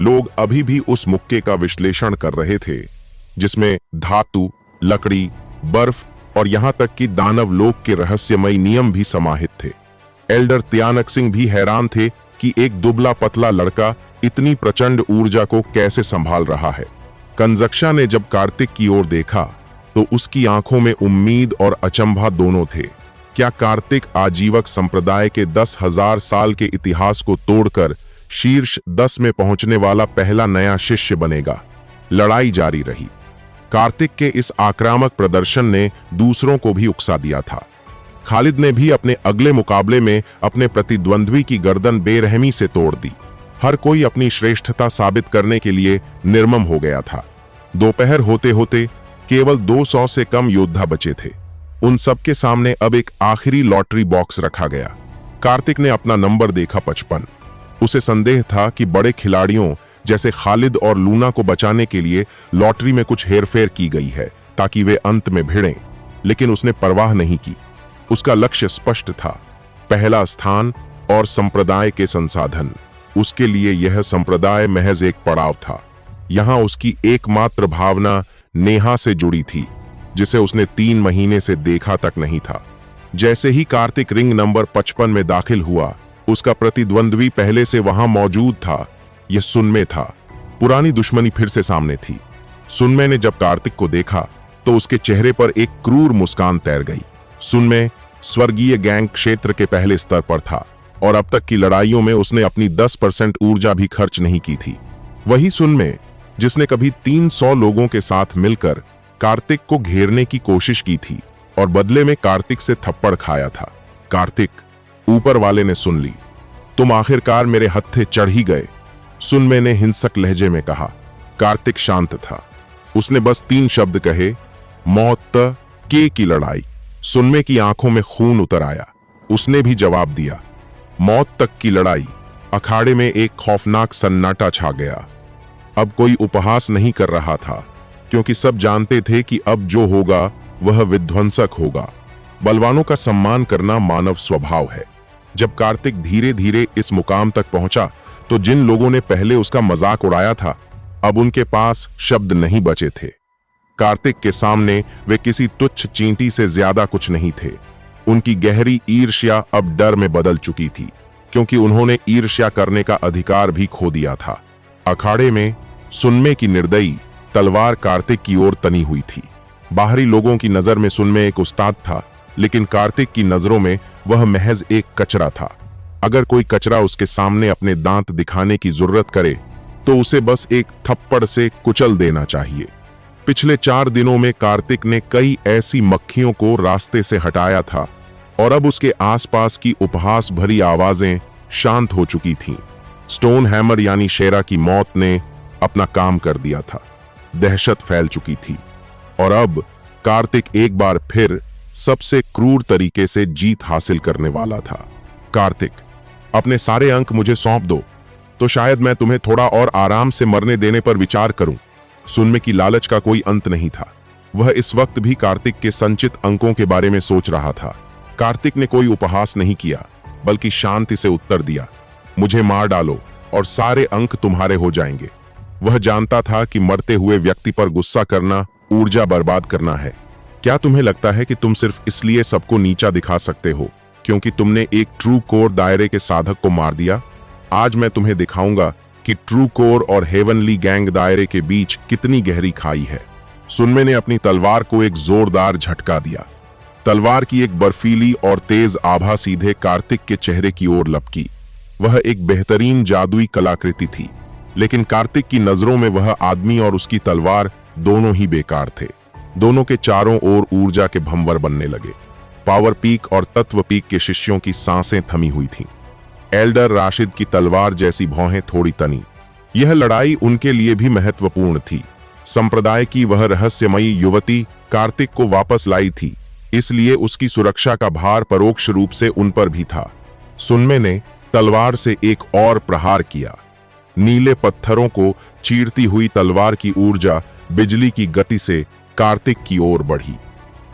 लोग अभी भी उस मुक्के का विश्लेषण कर रहे थे जिसमें धातु, लकड़ी, बर्फ और यहां तक कि दानव लोक के रहस्यमयी नियम भी समाहित थे। एल्डर त्यानक सिंह भी हैरान थे कि एक दुबला पतला लड़का इतनी प्रचंड ऊर्जा को कैसे संभाल रहा है। कंजक्षा ने जब कार्तिक की ओर देखा तो उसकी आंखों में उम्मीद और अचंभा दोनों थे। क्या कार्तिक आजीवक संप्रदाय के 10,000 साल के इतिहास को तोड़कर शीर्ष 10 में पहुंचने वाला पहला नया शिष्य बनेगा? लड़ाई जारी रही। कार्तिक के इस आक्रामक प्रदर्शन ने दूसरों को भी उकसा दिया था। खालिद ने भी अपने अगले मुकाबले में अपने प्रतिद्वंद्वी की गर्दन बेरहमी से तोड़ दी। हर कोई अपनी श्रेष्ठता साबित करने के लिए निर्मम हो गया था। दोपहर होते होते केवल 200 से कम योद्धा बचे थे। उन सबके सामने अब एक आखिरी लॉटरी बॉक्स रखा गया। कार्तिक ने अपना नंबर देखा 55। उसे संदेह था कि बड़े खिलाड़ियों जैसे खालिद और लूना को बचाने के लिए लॉटरी में कुछ हेरफेर की गई है ताकि वे अंत में भिड़ें, लेकिन उसने परवाह नहीं की। उसका लक्ष्य स्पष्ट था, पहला स्थान और संप्रदाय के संसाधन। उसके लिए यह संप्रदाय महज एक पड़ाव था। यहां उसकी एकमात्र भावना नेहा से जुड़ी थी, जिसे उसने 3 महीने से देखा तक नहीं था। जैसे ही कार्तिक रिंग नंबर 55 में दाखिल हुआ, उसका प्रतिद्वंद्वी पहले से वहां मौजूद था। यह सुनमे था। पुरानी दुश्मनी फिर से सामने थी। सुनमे ने जब कार्तिक को देखा तो उसके चेहरे पर एक क्रूर मुस्कान तैर गई। सुनमे स्वर्गीय गैंग क्षेत्र के पहले स्तर पर था और अब तक की लड़ाइयों में उसने अपनी 10% ऊर्जा भी खर्च नहीं की थी। वही सुनमे जिसने कभी 300 लोगों के साथ मिलकर कार्तिक को घेरने की कोशिश की थी और बदले में कार्तिक से थप्पड़ खाया था। कार्तिक, ऊपर वाले ने सुन ली। तुम आखिरकार मेरे हत्थे चढ़ ही गए, सुनमे ने हिंसक लहजे में कहा। कार्तिक शांत था। उसने बस 3 शब्द कहे, मौत के की लड़ाई। सुनमे की आंखों में खून उतर आया। उसने भी जवाब दिया, मौत तक की लड़ाई। अखाड़े में एक खौफनाक सन्नाटा छा गया। अब कोई उपहास नहीं कर रहा था, क्योंकि सब जानते थे कि अब जो होगा वह विध्वंसक होगा। बलवानों का सम्मान करना मानव स्वभाव है। जब कार्तिक धीरे धीरे इस मुकाम तक पहुंचा तो जिन लोगों ने पहले उसका मजाक उड़ाया था, अब उनके पास शब्द नहीं बचे थे। कार्तिक के सामने वे किसी तुच्छ चींटी से ज्यादा कुछ नहीं थे। उनकी गहरी ईर्ष्या अब डर में बदल चुकी थी, क्योंकि उन्होंने ईर्ष्या करने का अधिकार भी खो दिया था। अखाड़े में सुनमे की निर्दयी तलवार कार्तिक की ओर तनी हुई थी। बाहरी लोगों की नजर में सुनमे एक उस्ताद था, लेकिन कार्तिक की नजरों में वह महज एक कचरा था। अगर कोई कचरा उसके सामने अपने दांत दिखाने की जरूरत करे तो उसे बस एक थप्पड़ से कुचल देना चाहिए। पिछले 4 दिनों में कार्तिक ने कई ऐसी मक्खियों को रास्ते से हटाया था और अब उसके आसपास की उपहास भरी आवाजें शांत हो चुकी थीं। स्टोन हैमर यानी शेरा की मौत ने अपना काम कर दिया था। दहशत फैल चुकी थी और अब कार्तिक एक बार फिर सबसे क्रूर तरीके से जीत हासिल करने वाला था। कार्तिक, अपने सारे अंक मुझे सौंप दो तो शायद मैं तुम्हें थोड़ा और आराम से मरने देने पर विचार करूं। सुनमे की लालच का कोई अंत नहीं था। वह इस वक्त भी कार्तिक के संचित अंकों के बारे में सोच रहा था। कार्तिक ने कोई उपहास नहीं किया, बल्कि शांति से उत्तर दिया, मुझे मार डालो और सारे अंक तुम्हारे हो जाएंगे। वह जानता था कि मरते हुए व्यक्ति पर गुस्सा करना ऊर्जा बर्बाद करना है। क्या तुम्हें लगता है कि तुम सिर्फ इसलिए सबको नीचा दिखा सकते हो क्योंकि तुमने एक ट्रू कोर दायरे के साधक को मार दिया? आज मैं तुम्हें दिखाऊंगा कि ट्रू कोर और हेवनली गैंग दायरे के बीच कितनी गहरी खाई है। सुनमे ने अपनी तलवार को एक जोरदार झटका दिया। तलवार की एक बर्फीली और तेज आभा सीधे कार्तिक के चेहरे की ओर लपकी। वह एक बेहतरीन जादुई कलाकृति थी, लेकिन कार्तिक की नजरों में वह आदमी और उसकी तलवार दोनों ही बेकार थे। दोनों के चारों ओर ऊर्जा के भंवर बनने लगे। पावर पीक और तत्व पीक के शिष्यों की सांसें थमी हुई थीं। एल्डर राशिद की तलवार जैसी भौहें थोड़ी तनी। यह लड़ाई उनके लिए भी महत्वपूर्ण थी। संप्रदाय की वह रहस्यमयी युवती कार्तिक को वापस लाई थी, इसलिए उसकी सुरक्षा का भार परोक्ष रूप से उन पर भी था। सुनमे ने तलवार से एक और प्रहार किया। नीले पत्थरों को चीरती हुई तलवार की ऊर्जा बिजली की गति से कार्तिक की ओर बढ़ी।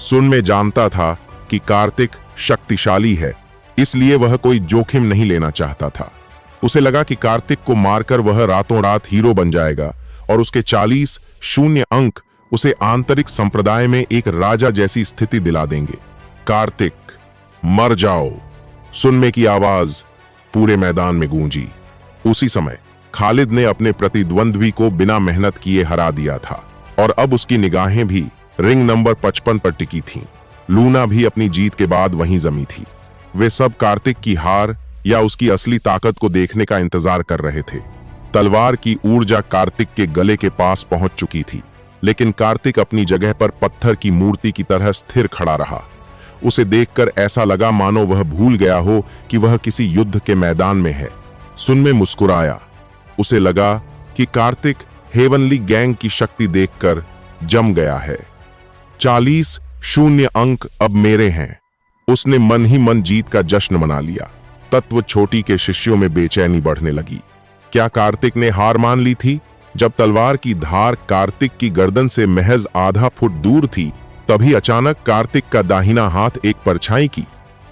सुनमे जानता था कि कार्तिक शक्तिशाली है, इसलिए वह कोई जोखिम नहीं लेना चाहता था। उसे लगा कि कार्तिक को मारकर वह रातों रात हीरो बन जाएगा और उसके 40 शून्य अंक उसे आंतरिक संप्रदाय में एक राजा जैसी स्थिति दिला देंगे। कार्तिक, मर जाओ! सुनमे की आवाज पूरे मैदान में गूंजी। उसी समय खालिद ने अपने प्रतिद्वंद्वी को बिना मेहनत किए हरा दिया था और अब उसकी निगाहें भी रिंग नंबर 55 पर टिकी थीं। लूना भी अपनी जीत के बाद वहीं जमी थी। वे सब कार्तिक की हार या उसकी असली ताकत को देखने का इंतजार कर रहे थे। तलवार की ऊर्जा कार्तिक के गले के पास पहुंच चुकी थी, लेकिन कार्तिक अपनी जगह पर पत्थर की मूर्ति की तरह स्थिर खड़ा रहा। उसे देखकर ऐसा लगा मानो वह भूल गया हो कि वह किसी युद्ध के मैदान में है। सुनमे मुस्कुराया। उसे लगा कि कार्तिक हेवनली गैंग की शक्ति देखकर जम गया है। 40 शून्य अंक अब मेरे हैं। उसने मन ही मन जीत का जश्न मना लिया। तत्व छोटी के शिष्यों में बेचैनी बढ़ने लगी। क्या कार्तिक ने हार मान ली थी? जब तलवार की धार कार्तिक की गर्दन से महज आधा फुट दूर थी, तभी अचानक कार्तिक का दाहिना हाथ एक परछाई की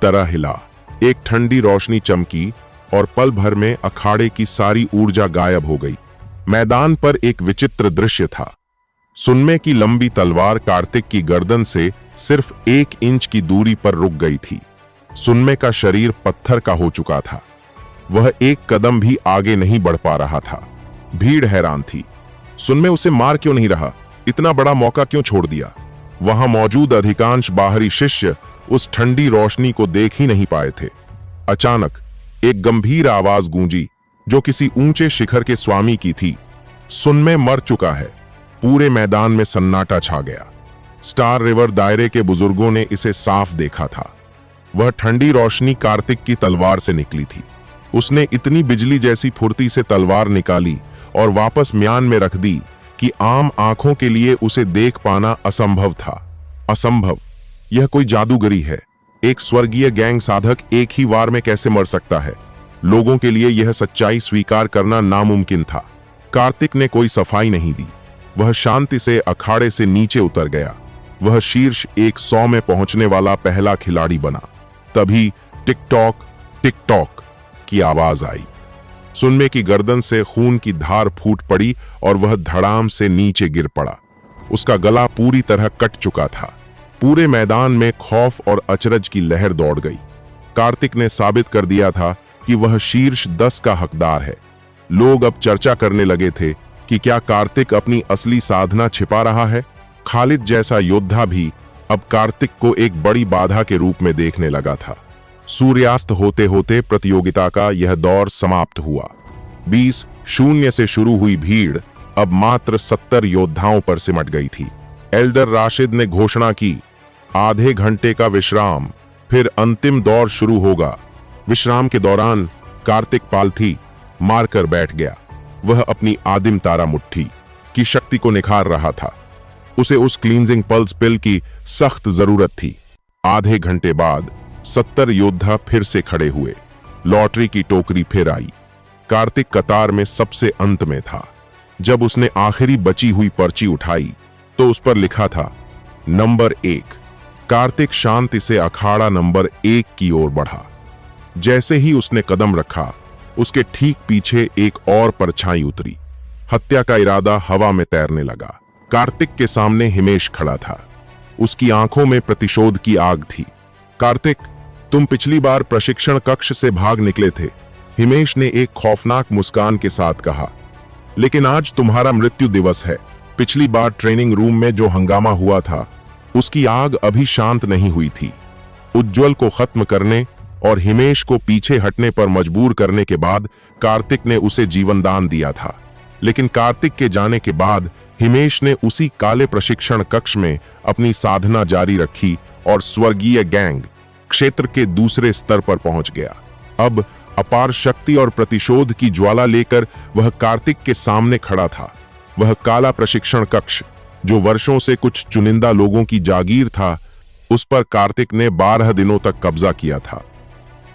तरह हिला। एक ठंडी रोशनी चमकी और पल भर में अखाड़े की सारी ऊर्जा गायब हो गई। मैदान पर एक विचित्र दृश्य था। सुनमे की लंबी तलवार कार्तिक की गर्दन से सिर्फ 1 इंच की दूरी पर रुक गई थी। सुनमे का शरीर पत्थर का हो चुका था। वह एक कदम भी आगे नहीं बढ़ पा रहा था। भीड़ हैरान थी। सुनमे उसे मार क्यों नहीं रहा? इतना बड़ा मौका क्यों छोड़ दिया? वहां मौजूद अधिकांश बाहरी शिष्य उस ठंडी रोशनी को देख ही नहीं पाए थे। अचानक एक गंभीर आवाज गूंजी, जो किसी ऊंचे शिखर के स्वामी की थी। सुनमे मर चुका है। पूरे मैदान में सन्नाटा छा गया। स्टार रिवर दायरे के बुजुर्गों ने इसे साफ देखा था। वह ठंडी रोशनी कार्तिक की तलवार से निकली थी। उसने इतनी बिजली जैसी फुर्ती से तलवार निकाली और वापस म्यान में रख दी कि आम आंखों के लिए उसे देख पाना असंभव था। असंभव! यह कोई जादूगरी है। एक स्वर्गीय गैंग साधक एक ही वार में कैसे मर सकता है? लोगों के लिए यह सच्चाई स्वीकार करना नामुमकिन था। कार्तिक ने कोई सफाई नहीं दी। वह शांति से अखाड़े से नीचे उतर गया। वह शीर्ष 100 में पहुंचने वाला पहला खिलाड़ी बना। तभी टिक टॉक की आवाज आई। सुनमे की गर्दन से खून की धार फूट पड़ी और वह धड़ाम से नीचे गिर पड़ा। उसका गला पूरी तरह कट चुका था। पूरे मैदान में खौफ और अचरज की लहर दौड़ गई। कार्तिक ने साबित कर दिया था कि वह शीर्ष 10 का हकदार है। लोग अब चर्चा करने लगे थे कि क्या कार्तिक अपनी असली साधना छिपा रहा है। खालिद जैसा योद्धा भी अब कार्तिक को एक बड़ी बाधा के रूप में देखने लगा था। सूर्यास्त होते होते प्रतियोगिता का यह दौर समाप्त हुआ। 20 शून्य से शुरू हुई भीड़ अब मात्र 70 योद्धाओं पर सिमट गई थी। एल्डर राशिद ने घोषणा की, आधे घंटे का विश्राम, फिर अंतिम दौर शुरू होगा। विश्राम के दौरान कार्तिक पालथी मारकर बैठ गया। वह अपनी आदिम तारा मुट्ठी की शक्ति को निखार रहा था। उसे उस क्लींजिंग पल्स पिल की सख्त जरूरत थी। आधे घंटे बाद 70 योद्धा फिर से खड़े हुए। लॉटरी की टोकरी फिर आई। कार्तिक कतार में सबसे अंत में था। जब उसने आखिरी बची हुई पर्ची उठाई तो उस पर लिखा था नंबर 1। कार्तिक शांति से अखाड़ा नंबर 1 की ओर बढ़ा। जैसे ही उसने कदम रखा, उसके ठीक पीछे एक और परछाई उतरी। हत्या का इरादा हवा में तैरने लगा। कार्तिक के सामने हिमेश खड़ा था। उसकी आंखों में प्रतिशोध की आग थी। कार्तिक, तुम पिछली बार प्रशिक्षण कक्ष से भाग निकले थे, हिमेश ने एक खौफनाक मुस्कान के साथ कहा। लेकिन आज तुम्हारा मृत्यु दिवस है। पिछली बार ट्रेनिंग रूम में जो हंगामा हुआ था, उसकी आग अभी शांत नहीं हुई थी। उज्ज्वल को खत्म करने और हिमेश को पीछे हटने पर मजबूर करने के बाद कार्तिक ने उसे जीवन दान दिया था। लेकिन कार्तिक के जाने के बाद हिमेश ने उसी काले प्रशिक्षण कक्ष में अपनी साधना जारी रखी और स्वर्गीय गैंग क्षेत्र के दूसरे स्तर पर पहुंच गया। अब अपार शक्ति और प्रतिशोध की ज्वाला लेकर वह कार्तिक के सामने खड़ा था। वह काला प्रशिक्षण कक्ष, जो वर्षों से कुछ चुनिंदा लोगों की जागीर था, उस पर कार्तिक ने 12 दिनों तक कब्जा किया था।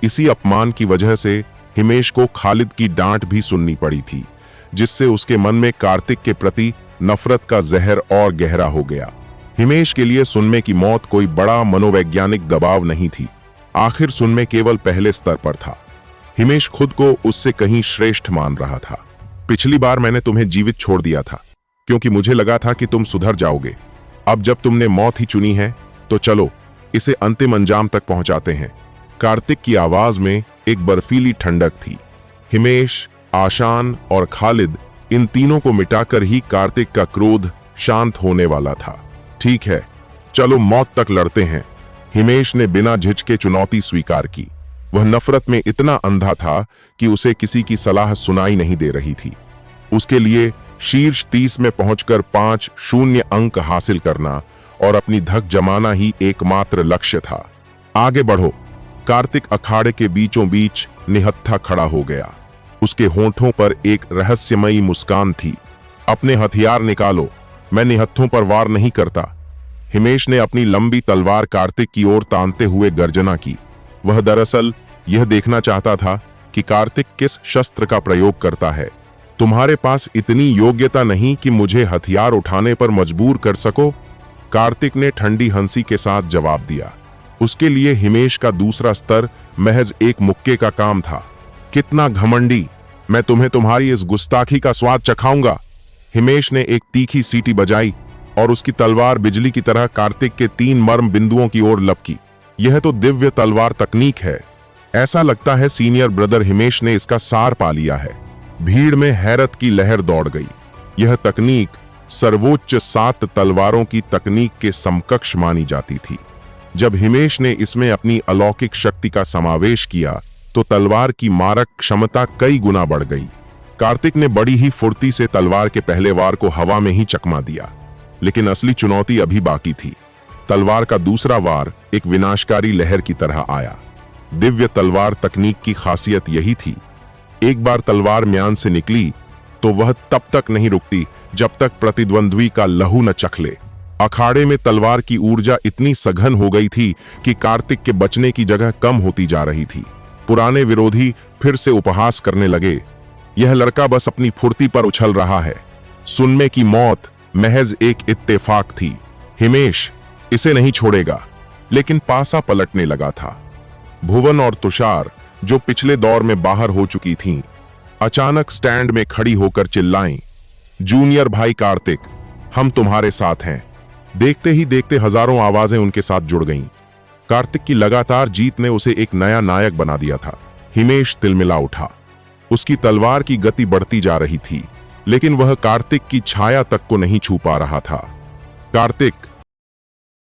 इसी अपमान की वजह से हिमेश को खालिद की डांट भी सुननी पड़ी थी, जिससे उसके मन में कार्तिक के प्रति नफरत का जहर और गहरा हो गया। हिमेश के लिए सुनमे की मौत कोई बड़ा मनोवैज्ञानिक दबाव नहीं थी। आखिर सुनमे केवल पहले स्तर पर था। हिमेश खुद को उससे कहीं श्रेष्ठ मान रहा था। पिछली बार मैंने तुम्हें जीवित छोड़ दिया था, क्योंकि मुझे लगा था कि तुम सुधर जाओगे। अब जब तुमने मौत ही चुनी है, तो चलो इसे अंतिम अंजाम तक पहुंचाते हैं। कार्तिक की आवाज में एक बर्फीली ठंडक थी। हिमेश, आशान और खालिद, इन तीनों को मिटाकर ही कार्तिक का क्रोध शांत होने वाला था। ठीक है, चलो मौत तक लड़ते हैं। हिमेश ने बिना झिझके चुनौती स्वीकार की। वह नफरत में इतना अंधा था कि उसे किसी की सलाह सुनाई नहीं दे रही थी। उसके लिए शीर्ष 30 में पहुंचकर 5 शून्य अंक हासिल करना और अपनी धक जमाना ही एकमात्र लक्ष्य था। आगे बढ़ो। कार्तिक अखाड़े के बीचों बीच निहत्था खड़ा हो गया। उसके होंठों पर एक रहस्यमयी मुस्कान थी। अपने हथियार निकालो, मैं निहत्थों पर वार नहीं करता। हिमेश ने अपनी लंबी तलवार कार्तिक की ओर तानते हुए गर्जना की। वह दरअसल यह देखना चाहता था कि कार्तिक किस शस्त्र का प्रयोग करता है। तुम्हारे पास इतनी योग्यता नहीं कि मुझे हथियार उठाने पर मजबूर कर सको, कार्तिक ने ठंडी हंसी के साथ जवाब दिया। उसके लिए हिमेश का दूसरा स्तर महज एक मुक्के का काम था। कितना घमंडी! मैं तुम्हें तुम्हारी इस गुस्ताखी का स्वाद चखाऊंगा। हिमेश ने एक तीखी सीटी बजाई और उसकी तलवार बिजली की तरह कार्तिक के 3 मर्म बिंदुओं की ओर लपकी। यह तो दिव्य तलवार तकनीक है। ऐसा लगता है सीनियर ब्रदर हिमेश ने इसका सार पा लिया है। भीड़ में हैरत की लहर दौड़ गई। यह तकनीक सर्वोच्च 7 तलवारों की तकनीक के समकक्ष मानी जाती थी। जब हिमेश ने इसमें अपनी अलौकिक शक्ति का समावेश किया, तो तलवार की मारक क्षमता कई गुना बढ़ गई। कार्तिक ने बड़ी ही फुर्ती से तलवार के पहले वार को हवा में ही चकमा दिया, लेकिन असली चुनौती अभी बाकी थी। तलवार का दूसरा वार एक विनाशकारी लहर की तरह आया। दिव्य तलवार तकनीक की खासियत यही थी, एक बार तलवार म्यान से निकली तो वह तब तक नहीं रुकती जब तक प्रतिद्वंद्वी का लहू न चख ले। अखाड़े में तलवार की ऊर्जा इतनी सघन हो गई थी कि कार्तिक के बचने की जगह कम होती जा रही थी। पुराने विरोधी फिर से उपहास करने लगे, यह लड़का बस अपनी फुर्ती पर उछल रहा है। सुनमे की मौत महज एक इत्तेफाक थी। हिमेश इसे नहीं छोड़ेगा। लेकिन पासा पलटने लगा था। भुवन और तुषार, जो पिछले दौर में बाहर हो चुकी थीं, अचानक स्टैंड में खड़ी होकर चिल्लाईं, जूनियर भाई कार्तिक, हम तुम्हारे साथ हैं। देखते ही देखते हजारों आवाजें उनके साथ जुड़ गईं। कार्तिक की लगातार जीत ने उसे एक नया नायक बना दिया था। हिमेश तिलमिला उठा। उसकी तलवार की गति बढ़ती जा रही थी, लेकिन वह कार्तिक की छाया तक को नहीं छू पा रहा था। कार्तिक,